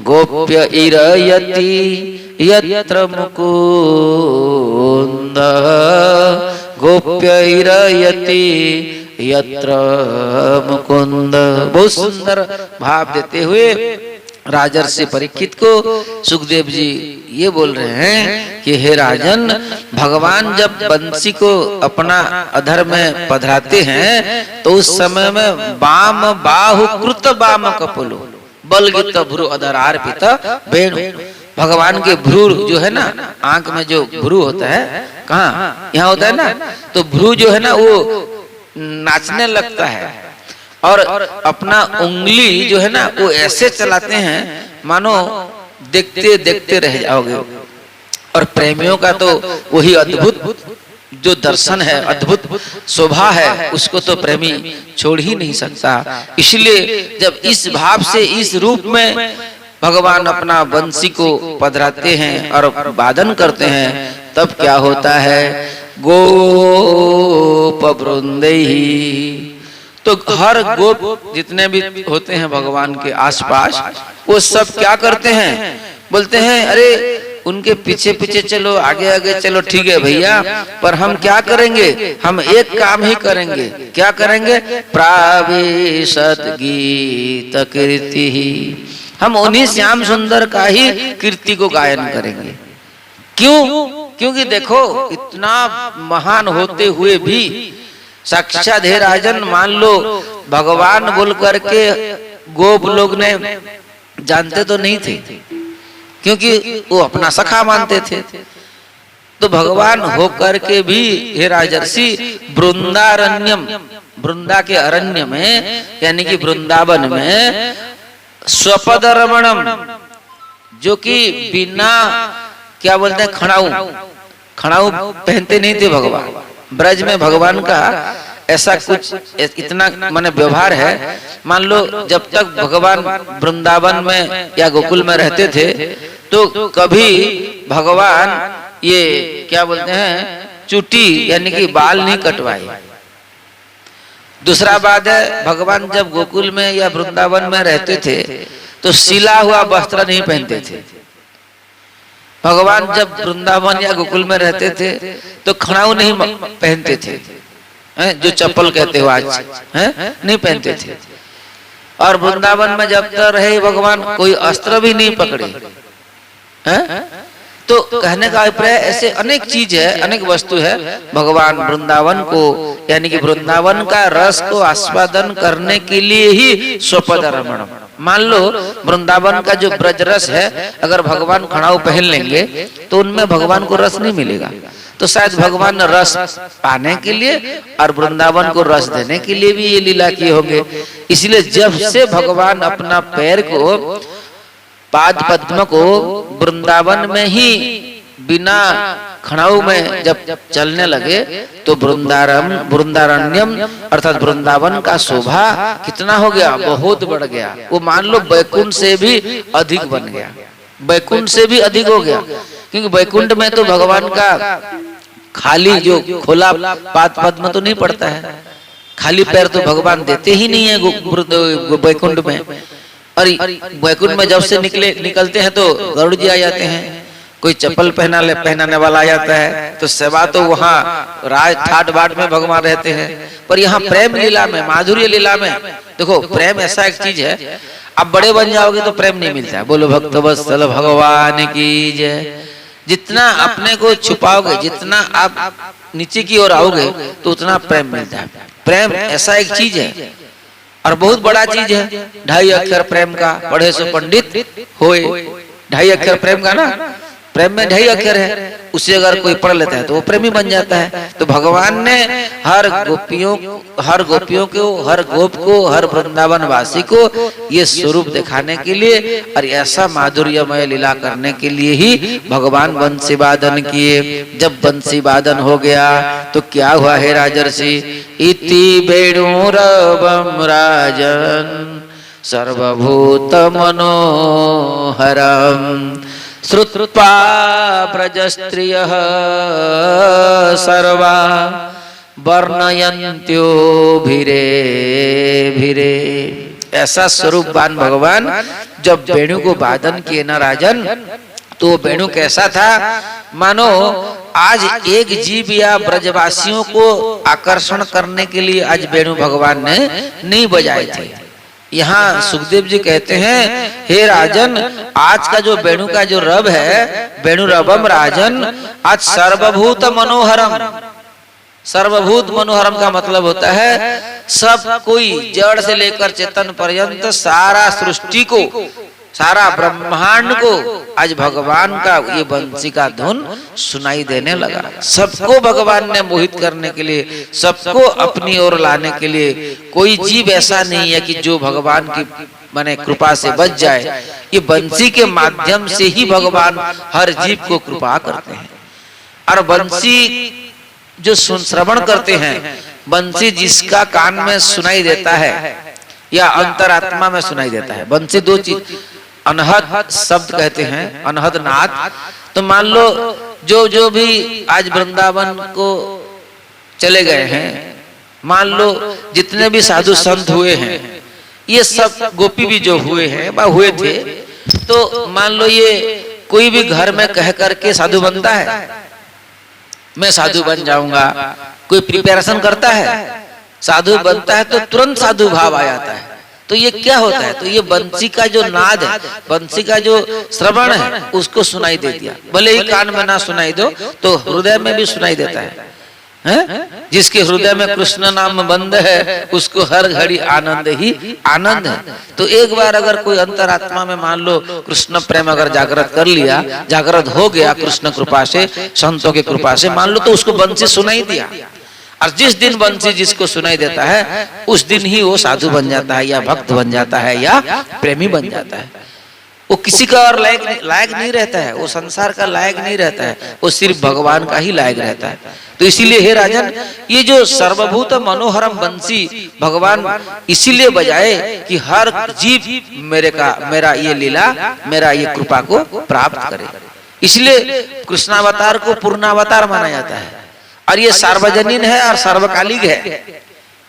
गोप्य इरयति यत्र मुकुंद, गोप्य इरयति यत्र मुकुंद। बहुत सुंदर भाव देते हुए राजर्षि परीक्षित को सुखदेव जी ये बोल रहे हैं कि हे राजन, भगवान जब बंसी को अपना अधर में पधराते हैं तो उस समय में वाम बाहु कृत वाम कपोलो बलगित भ्रू अधरार्पित वेणु, भगवान के भ्रू जो है ना, आंख में जो भ्रू होता है, कहाँ यहाँ होता है ना, तो भ्रू जो है ना वो नाचने लगता है, और अपना उंगली जो है ना वो ऐसे चलाते हैं मानो देखते देखते रह जाओगे। और प्रेमियों का तो वही अद्भुत जो दर्शन है, अद्भुत शोभा है, उसको तो प्रेमी छोड़ ही नहीं सकता। इसलिए जब इस भाव से इस रूप में भगवान अपना बंसी को पधराते हैं और वादन करते हैं, तब क्या होता है, गोप वृंदैहि, तो हर गोप जितने भी होते हैं भगवान के आसपास, वो सब क्या करते हैं, बोलते हैं अरे उनके पीछे पीछे चलो, आगे आगे चलो, ठीक है भैया, पर हम क्या करेंगे, हम एक काम ही करेंगे। क्या करेंगे, प्रावेशत गीत कीर्ति, हम उन्हीं श्याम सुंदर का ही कीर्ति को गायन करेंगे। क्यों? क्योंकि देखो इतना महान होते हुए भी साक्षात हे राजन, मान लो भगवान बोल करके गोप लोग ने जानते तो नहीं थे, क्योंकि वो अपना सखा मानते थे। तो भगवान होकर के भी हे राजर्षि वृंदारण्यम, वृंदा के अरण्य में यानी कि वृंदावन में स्वपद रमणम, जो कि बिना क्या बोलते हैं खड़ाऊ, खड़ाऊ पहनते नहीं थे भगवान। ब्रज में भगवान का ऐसा कुछ इतना माने व्यवहार है, मान लो जब तक भगवान वृंदावन में या गोकुल में रहते थे तो कभी भगवान ये क्या बोलते हैं चुटी यानी कि बाल नहीं कटवाए। दूसरा बात है भगवान जब गोकुल में या वृंदावन में रहते थे तो सिला हुआ वस्त्र नहीं पहनते थे। भगवान जब वृंदावन या गोकुल में रहते थे तो खड़ाऊ नहीं पहनते थे, जो चप्पल कहते हो आज नहीं पहनते थे। और वृंदावन में जब तक रहे भगवान कोई अस्त्र भी नहीं पकड़े। तो कहने का अभिप्राय ऐसे अनेक चीज है, अनेक वस्तु है। भगवान वृंदावन को यानी कि वृंदावन का रस को आस्वादन करने के लिए ही स्वपद रमण। मान लो वृंदावन का जो ब्रज रस है अगर भगवान खड़ाऊ पहन लेंगे तो उनमें भगवान को रस नहीं मिलेगा। तो शायद भगवान रस पाने के लिए और वृंदावन को रस देने के लिए भी ये लीला किए होंगे। इसलिए जब से भगवान अपना पैर को पाद पद्म को वृंदावन में ही बिना खड़ाऊ में जब चलने लगे तो वृंदारण्यम अर्थात वृंदावन का शोभा कितना हो गया, बहुत बढ़ गया। वो मान लो बैकुंठ से भी अधिक बन गया, बैकुंठ से भी अधिक हो गया। क्योंकि बैकुंठ में तो भगवान का खाली जो खोला पाद पद्म तो नहीं पड़ता है, खाली पैर तो भगवान देते ही नहीं है बैकुंठ में। और बैकुंठ में जब से निकलते हैं तो गरुड़ जी आ जाते हैं, कोई चप्पल पहनाने वाला आ जाता है, तो सेवा तो वहाँ राज ठाट बाट में भगवान रहते हैं। पर यहाँ प्रेम लीला में, माधुर्य लीला में देखो प्रेम ऐसा एक चीज है, आप बड़े बन जाओगे तो प्रेम नहीं मिलता है। बोलो भक्त वत्सल भगवान की जय। जितना अपने को छुपाओगे, जितना आप नीचे की ओर आओगे तो उतना प्रेम मिलता है। प्रेम ऐसा एक चीज है और बहुत बड़ा चीज है। 2.5 अक्षर प्रेम का पढ़े सो पंडित होए। 2.5 अक्षर प्रेम का ना, प्रेम में 2.5 अक्षर है, उसे अगर कोई पढ़ लेता है तो वो प्रेमी बन जाता है। तो भगवान ने हर गोपियों को, हर गोप को, हर वृंदावन वासी को ये स्वरूप दिखाने के लिए और ऐसा माधुर्यमय लीला करने के लिए ही भगवान बंसी वादन किए। जब बंसी वादन हो गया तो क्या हुआ हे राजर्षि, इति वेणुरवं राजन सर्वभूत मनोहरम श्रुत्वा ब्रजस्त्रियः सर्वा वर्णयन्त्यो भिरे भिरे। ऐसा स्वरूपवान भगवान जब वेणु को वादन किए ना राजन, तो वेणु कैसा था, मानो आज एक जीव या ब्रजवासियों को आकर्षण करने के लिए आज वेणु भगवान ने नहीं बजाए थे। यहाँ सुखदेव जी कहते हैं हे राजन, आज का जो वेणु का जो रब है, वेणु रवम राजन, आज सर्वभूत मनोहरम। सर्वभूत मनोहरम का मतलब होता है सब कोई, जड़ से लेकर चेतन पर्यंत सारा सृष्टि को, सारा ब्रह्मांड को आज भगवान का ये बंसी का धुन सुनाई देने लगा। सबको भगवान ने मोहित करने के लिए, सबको अपनी ओर लाने के लिए। कोई जीव ऐसा नहीं है कि जो भगवान की माने कृपा से बच जाए। ये बंसी के माध्यम से ही भगवान हर जीव को कृपा करते हैं। और बंसी जो श्रवण करते हैं, बंसी जिसका कान में सुनाई देता है या अंतरात्मा में सुनाई देता है। बंसी दो चीज, अनहद शब्द कहते हैं, अनहद नाद। तो मान लो जो भी आज वृंदावन को चले गए हैं, मान लो जितने भी साधु संत हुए हैं, ये सब गोपी भी जो हुए हैं वह हुए थे, तो मान लो ये कोई भी घर में कह करके साधु बनता है, मैं साधु बन जाऊंगा, कोई प्रिपरेशन करता है, साधु बनता है तो तुरंत साधु भाव आ जाता है। तो ये क्या होता है, तो ये बंसी का जो नाद है, बंसी का जो श्रवण है, उसको सुनाई दे दिया। भले ही कान में ना सुनाई दो तो हृदय में भी सुनाई देता है। है? जिसके हृदय में कृष्ण नाम बंद है उसको हर घड़ी आनंद ही आनंद है। तो एक बार अगर कोई अंतरात्मा में मान लो कृष्ण प्रेम अगर जागृत कर लिया, जागृत हो गया कृष्ण कृपा से, संतों की कृपा से, मान लो तो उसको बंसी सुनाई दिया, और जिस दिन बंसी जिसको सुनाई देता है उस दिन ही वो साधु बन जाता है या भक्त बन जाता है या प्रेमी बन जाता है। वो किसी का और लायक नहीं रहता है, वो संसार का लायक नहीं रहता है, वो सिर्फ भगवान का ही लायक रहता है। तो इसीलिए हे राजन, ये जो सर्वभूत मनोहरम बंसी भगवान इसीलिए बजाए कि हर जीव मेरा ये लीला, मेरा ये कृपा को प्राप्त करे। इसलिए कृष्णावतार को पूर्णावतार माना जाता है, और ये सार्वजनीन है और सर्वकालिक है।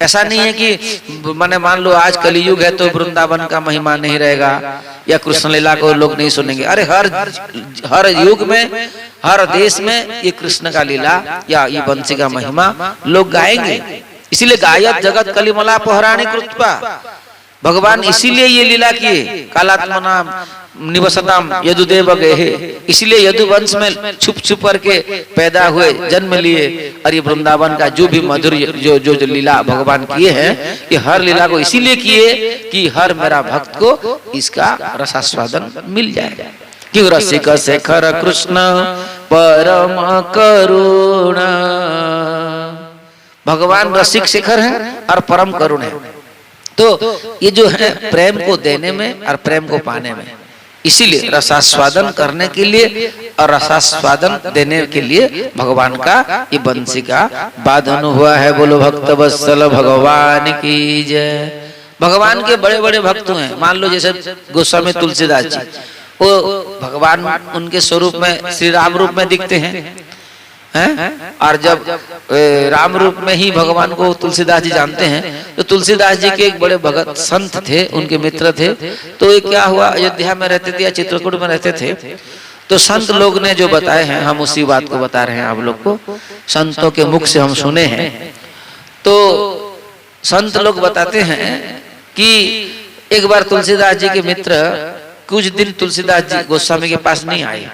ऐसा नहीं है कि माने मान लो आज कलियुग है तो वृंदावन का महिमा नहीं रहेगा या कृष्ण लीला को लोग नहीं सुनेंगे। अरे हर युग में, हर देश में ये कृष्ण का लीला या ये बंसी का महिमा लोग गाएंगे। इसीलिए गायत जगत कलिमला पहराणी कृत्वा, भगवान इसीलिए ये लीला किए। कालात्मना निवसताम यदुदेव गए, इसलिए यदुवंश में छुप छुप करके पैदा हुए, जन्म लिए। और ये वृंदावन का जो भी मधुर जो लीला भगवान किए हैं, ये हर लीला को इसीलिए किए कि हर मेरा भक्त को इसका रसास्वादन मिल जाए। क्यों रसिक शेखर कृष्ण परम करुणा, भगवान रसिक शेखर है और परम करुण है। तो ये जो है प्रेम को देने में और प्रेम को पाने में, इसीलिए रसास्वादन करने के लिए और रसास्वादन देने के लिए भगवान का ये बंसी का वादन हुआ है। बोलो भक्त वत्सल भगवान की जय। भगवान के बड़े बड़े भक्त हैं, मान लो जैसे गोस्वामी तुलसीदास जी, वो भगवान उनके स्वरूप में श्री राम रूप में दिखते हैं, और जब राम रूप में ही भगवान को तुलसीदास जी जानते हैं। तो तुलसीदास जी के एक बड़े भगत संत थे, उनके मित्र थे। तो ये क्या हुआ, अयोध्या में रहते थे या चित्रकूट में रहते थे। तो संत लोग ने जो बताए हैं, हम उसी बात को बता रहे हैं आप लोग को, संतों के मुख से हम सुने हैं। तो संत लोग बताते हैं कि एक बार तुलसीदास जी के मित्र कुछ दिन तुलसीदास जी गोस्वामी के पास नहीं आए।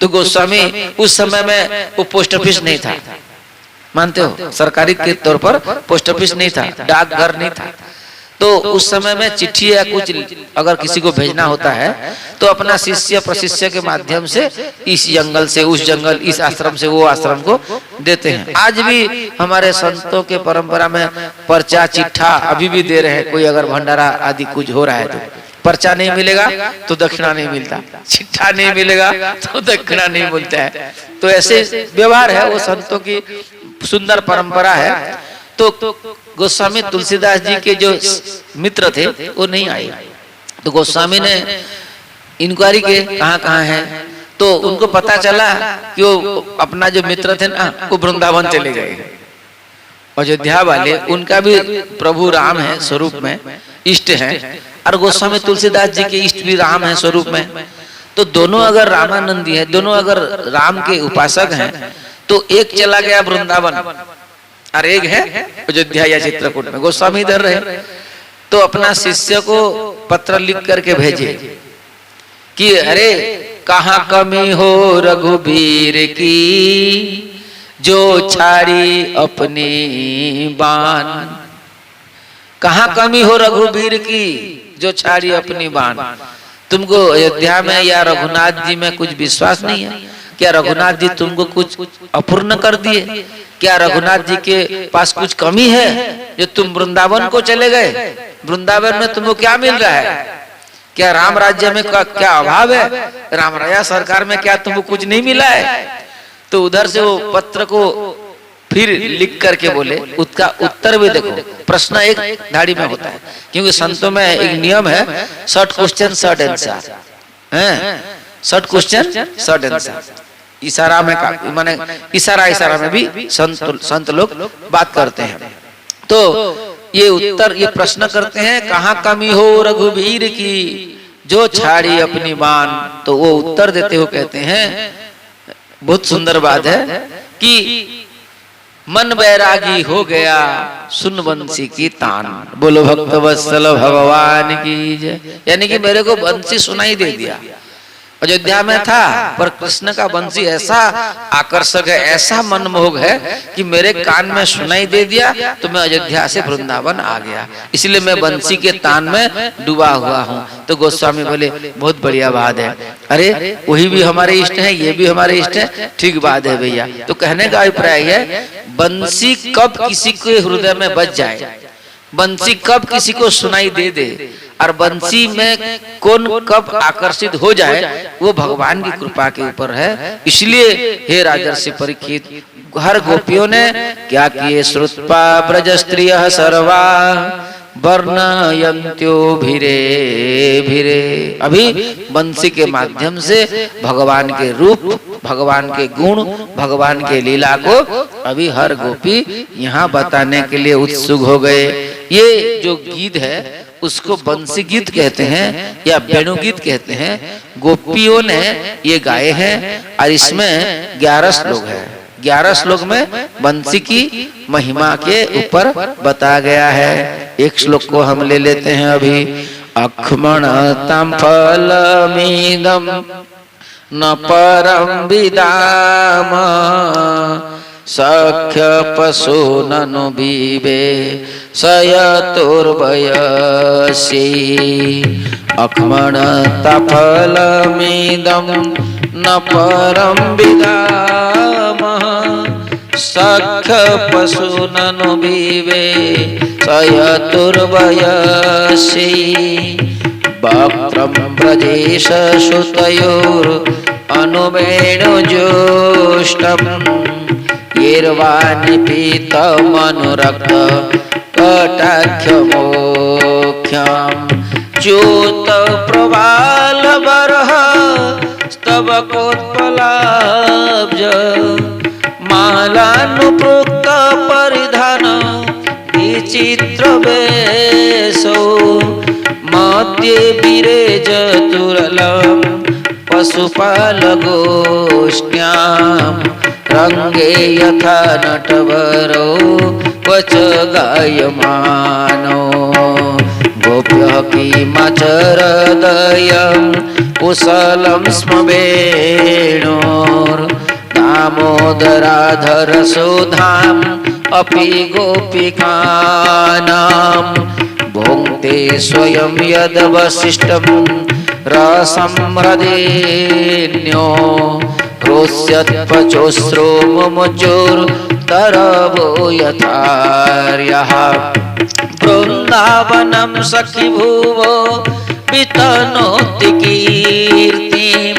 तो गोस्वामी उस समय में वो पोस्ट ऑफिस नहीं था, मानते हो, सरकारी के तौर पर पोस्ट ऑफिस नहीं था, डाकघर नहीं था। तो उस समय में चिट्ठी या कुछ अगर किसी को भेजना होता है तो अपना शिष्य प्रशिष्य के माध्यम से इस जंगल से उस जंगल, इस आश्रम से वो आश्रम को देते हैं। आज भी हमारे संतों के परंपरा में पर्चा चिट्ठा अभी भी दे रहे हैं। कोई अगर भंडारा आदि कुछ हो रहा है तो पर्चा नहीं मिलेगा तो दक्षिणा नहीं मिलता, चिट्ठा नहीं मिलेगा तो दक्षिणा नहीं मिलता है। तो ऐसे व्यवहार है, वो संतों की सुंदर परंपरा है। तो गोस्वामी तुलसीदास जी के जो मित्र थे वो नहीं आए। तो गोस्वामी ने इंक्वायरी के कहाँ है, तो उनको पता चला कि वो अपना जो मित्र थे ना वो वृंदावन चले गए। अयोध्या वाले, उनका भी प्रभु राम है स्वरूप में, इष्ट है, और गोस्वामी तुलसीदास जी के इष्ट भी राम है स्वरूप में। तो दोनों अगर रामानंदी है, दोनों अगर राम के उपासक हैं, तो एक चला गया वृंदावन और एक है अयोध्या या चित्रकूट में। गोस्वामी इधर रहे। तो अपना शिष्य को पत्र लिख करके भेजे कि अरे कहाँ कमी हो रघुबीर की, जो छाड़ी अपनी बान। कहाँ कमी हो रघुबीर की, जो छाड़ी अपनी बान। तुमको अयोध्या में या रघुनाथ जी में कुछ विश्वास नहीं है क्या? रघुनाथ जी तुमको कुछ अपूर्ण कर दिए क्या? रघुनाथ जी के पास कुछ कमी है जो तुम वृंदावन को चले गए? वृंदावन में तुमको क्या मिल रहा है? क्या राम राज्य में क्या अभाव है? राम राजा सरकार में क्या तुमको कुछ नहीं मिला है? तो उधर से वो पत्र को फिर लिख करके बोले, उसका उत्तर भी देखो। प्रश्न एक धाड़ी में होता है, क्योंकि संतों में एक नियम है, शॉर्ट क्वेश्चन शॉर्ट आंसर है। शॉर्ट क्वेश्चन शॉर्ट आंसर, इशारा में माने इशारा में भी संत लोग बात करते हैं। तो ये उत्तर, ये प्रश्न करते हैं, कहाँ कमी हो रघुबीर की, जो छाड़ी अपनी बान। तो वो उत्तर देते हुए कहते हैं, बहुत सुंदर बात है कि मन बैरागी हो गया सुन बंसी की तान। बोलो भक्त वत्सल भगवान की जय। यानी कि मेरे को बंसी सुनाई दे दिया, अयोध्या में था, पर कृष्ण का बंसी ऐसा आकर्षक है, ऐसा मनमोहक है कि मेरे कान में सुनाई दे दिया तो मैं अयोध्या से वृंदावन आ गया, इसलिए मैं बंसी के तान में डूबा हुआ हूँ। तो गोस्वामी बोले बहुत बढ़िया बात है, अरे वही भी हमारे इष्ट हैं, ये भी हमारे इष्ट हैं, ठीक बात है भैया। तो कहने का अभिप्राय है बंसी कब किसी के हृदय में बज जाए, बंसी कब किसी को सुनाई दे दे, और बंसी में कौन कब आकर्षित हो जाए, वो भगवान की कृपा के ऊपर है। इसलिए हे राजर्षि परीक्षित, हर गोपियों ने क्या किए, श्रुत्वा ब्रज स्त्रियः सर्वा वर्णयन्त्यो भिरे भिरे। अभी बंसी के माध्यम से भगवान के रूप, भगवान के गुण, भगवान के लीला को अभी हर गोपी यहाँ बताने के लिए उत्सुक हो गए। ये जो गीत है उसको बंसी गीत कहते हैं या वेणु गीत कहते हैं। गोपियों ने ये गाए हैं और इसमें 11 श्लोक है। 11 श्लोक में बंसी की महिमा के ऊपर बताया गया है। एक श्लोक को हम ले लेते हैं अभी। अक्मण तम फलमीदम न परम विदाम सख्य पशु ननु बीबे सयतुर्वयसी। अक्मण तफलमिदं न परम विदाम सख्य पशु ननु बीबे सयतुर्वयसी। वक्त्रं ब्रजेश श्रुतयोर अनुवेणु ज्योष्टम् येर्वाणि पीतमनुरक्त कटाक्षमोख्यं च्युत प्रबालबरः स्तवकोत्पलाब्ज मालानुप्रोक्त परिधान विचित्र वेशो मध्ये विरेजतुरलं पशुपाल गोष्ठ्यां रंगे यथा नटवरो वच गायमानो गोप्य किमचरदयं कुशलं स्म वेणोर् दामोदराधर सुधाम् अपि गोपिकानां भुङ्क्ते स्वयं यद्वसिष्ठं रसं हृदेन्यो रोष्यत्पचोस्रो मुमुचुर्तरवो यथार्यः वृन्दावनं सखि भुवो वितनोति कीर्तिं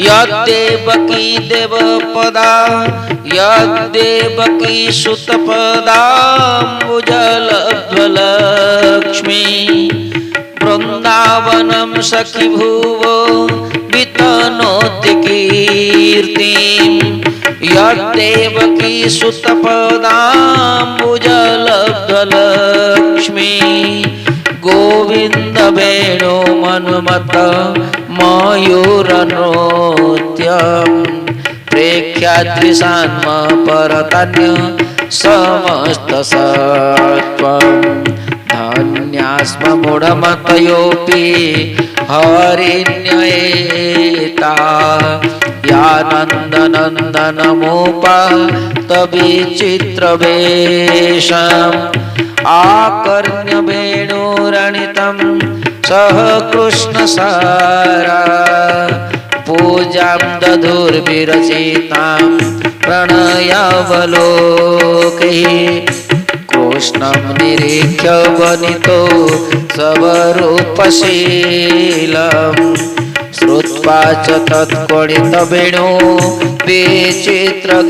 यद्देवकी देवपदा यद्देवकी सुतपदाम्बुजलध्वलक्ष्मी वृन्दावनं सखि भुवो वितनोति कीर्तिं यद्देवकी सुतपदाम्बुजलब्धलक्ष्मी गोविन्द वेणु मनुमत मयूरनृत्यं प्रेक्ष्यादृशान्म परतन्य समस्तसत्त्वं धन्यास्म मूढमतयोऽपि हरिण्येता यानन्दनन्दनमुपातविचित्रवेषम् आकर्ण्य वेणुरणितं सह कृष्णसारा पूजां दधुर्विरचितां प्रणयावलोकैः कृष्णं निरीक्ष्य वनितो स्वरूपशीलं श्रुत्वा च तत्कोणितवेणु विचित्रगीतं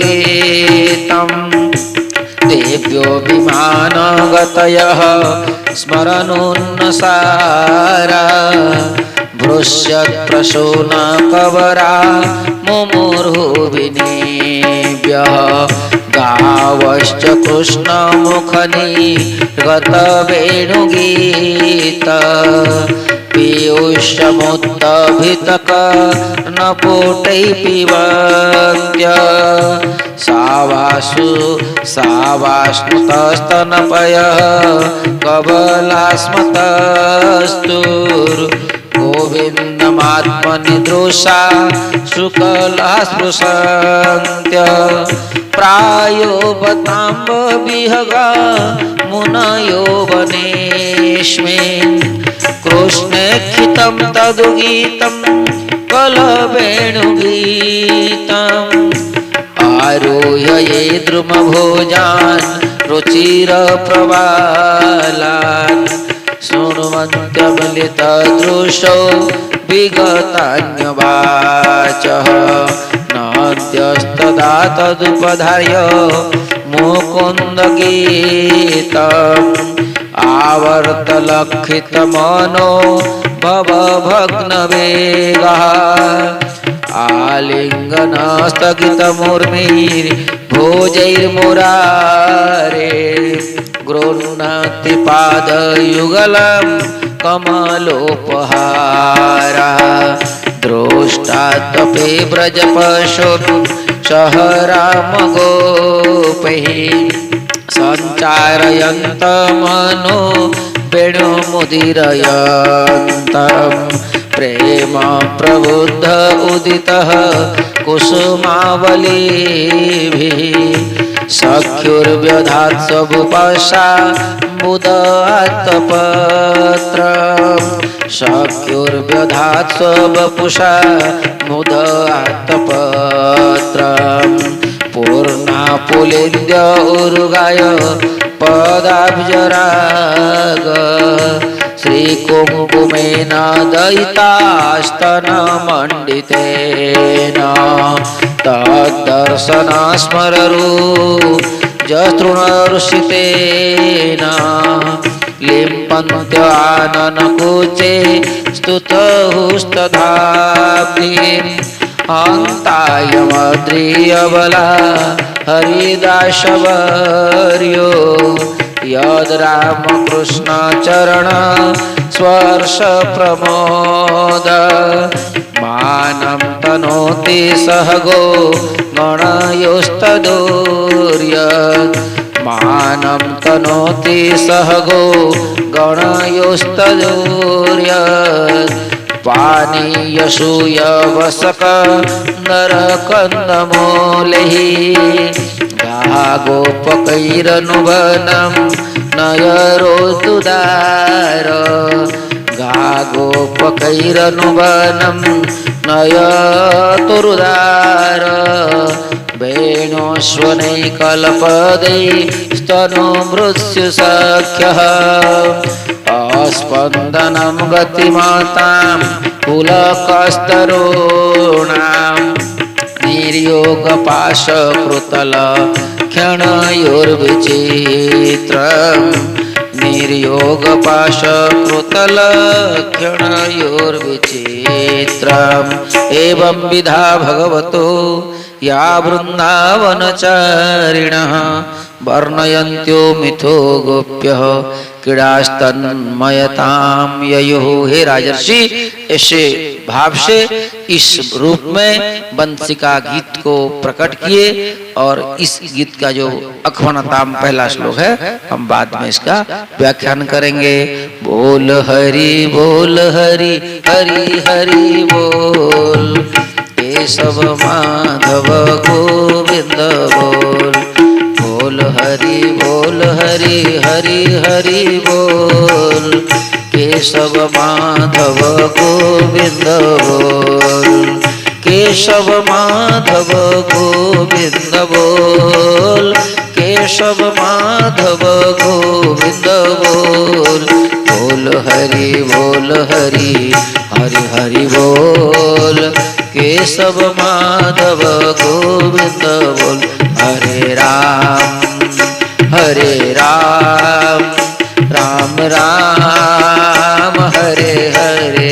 देव्यो विमानगतयः स्मरन्नुन्नसारा भृश्यत्प्रसूनकवरा मुमुर्हुविनेभ्यः गावश्च कृष्णमुखनिर्गतवेणुगीत पीयूषमुत्तभितकर्णपुटैः पिबन्त्य सावाश्नुतस्तनपयः कबलास्मतस्तुर् गोविन्दमात्मनि दृशा शुक्ला स्पृशन्त्य प्रायो बताम्बविहगा मुनयो वनेस्मिन् कृष्णेक्षितं तदुगीतं कलवेणुगीतम् आरोह्य ये द्रुमभोजान् रुचिरप्रवालान् शृण्वन्त्यमिलितदृशो विगतान्यवाचः नाद्यस्तदा तदुपधार्य मुकुन्दगीतम् आवर्तलक्षितमनो भवभग्नवेगः आलिङ्गनस्थगितमुर्मिर्भोजैर्मुरारे गृह्णाति पादयुगलं कमलोपहारा द्रोष्टात्तपे व्रजपशुन् सह रामगोपैः सञ्चारयन्त मनो वेणुमुदीरयन्तं प्रेम प्रबुद्ध उदितः कुसुमावलीभिः सख्युर्व्यधात्सवुपशा मुदात्तपत्रम् सख्युर्व्यधात्सवपुषा मुदात्तपत्रम् पूर्णा पुलिन्द्य उर्गाय पदाब्जराग श्रीकुङ्कुमेन दयितास्तनमण्डितेन तद्दर्शनस्मररू जतृणर्षितेन लिम्पन्त्याननकुचे स्तुतहुस्तधाब्धिम् अन्तायमद्रियबला हरिदासवर्यो यद् रामकृष्णचरण स्पर्श प्रमोद मानं तनोति सहगो गणयोस्तदूर्य मानं तनोति सहगो गणयोस्तदूर्य पानीयसूयवसक नरकन्दमूलैः गागोपकैरनुवनं नयरोतुदार गागोपकैरनुवनं नयतुरुदार वेणोश्वनैकल्पदै स्तनोमृत्युसख्यः अस्पन्दनं गतिमतां पुलकस्तरूणां निर्योगपाशकृतलक्षणयोर्विचित्रम् निर्योगपाशकृतलक्षणयोर्विचित्रम् एवं विधा भगवतो या वृन्दावनचारिणः वर्णयन्त्यो मिथो गोप्यः क्रीडास्तन्मयतां ययुः। हे राजर्षि, ऐसे भाव से इस रूप में बंसी का गीत को प्रकट किए और इस गीत का जो अखवनताम पहला श्लोक है हम बाद में इसका व्याख्यान करेंगे। बोल हरि हरि हरि बोल, केशव माधव गोविंद बोल। बोल हरि हरि हरि बोल, केशव माधव गोविंद बोल। केशव माधव गोविंद बोल, केशव माधव गोविंद बोल। बोल हरि हरि हरि बोल, केशव माधव गोविंद बोल। हरे राम राम राम हरे हरे,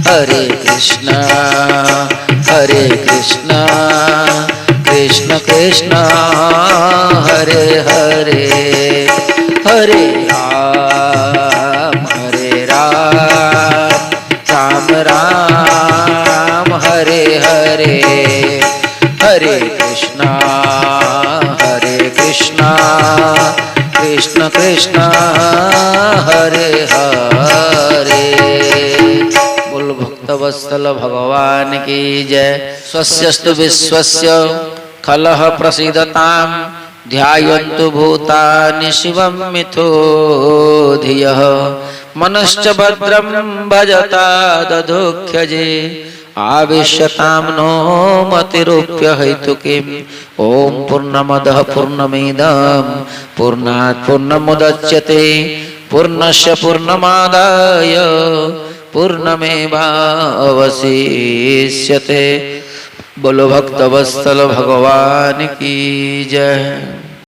हरे कृष्ण कृष्ण कृष्ण हरे हरे, हरे राम राम राम हरे हरे, हरे कृष्ण कृष्ण कृष्ण हरे हरे। बोल भक्तवत्सल भगवान की जय। स्वस्यस्तु विश्वस्य खलः प्रसीदतां ध्यायन्तु भूतानि शिवं मिथो धियः मनश्च भद्रं भजता दधोक्ष्यजे आविश्यतां नो मतिरूप्य हेतुकिम्। ओम पूर्णमदः पूर्णमिदं पूर्णात् पूर्णमुदच्यते पूर्णस्य पूर्णमादाय पूर्णमेवावशिष्यते। बोलो भक्तवत्सल भगवान की जय।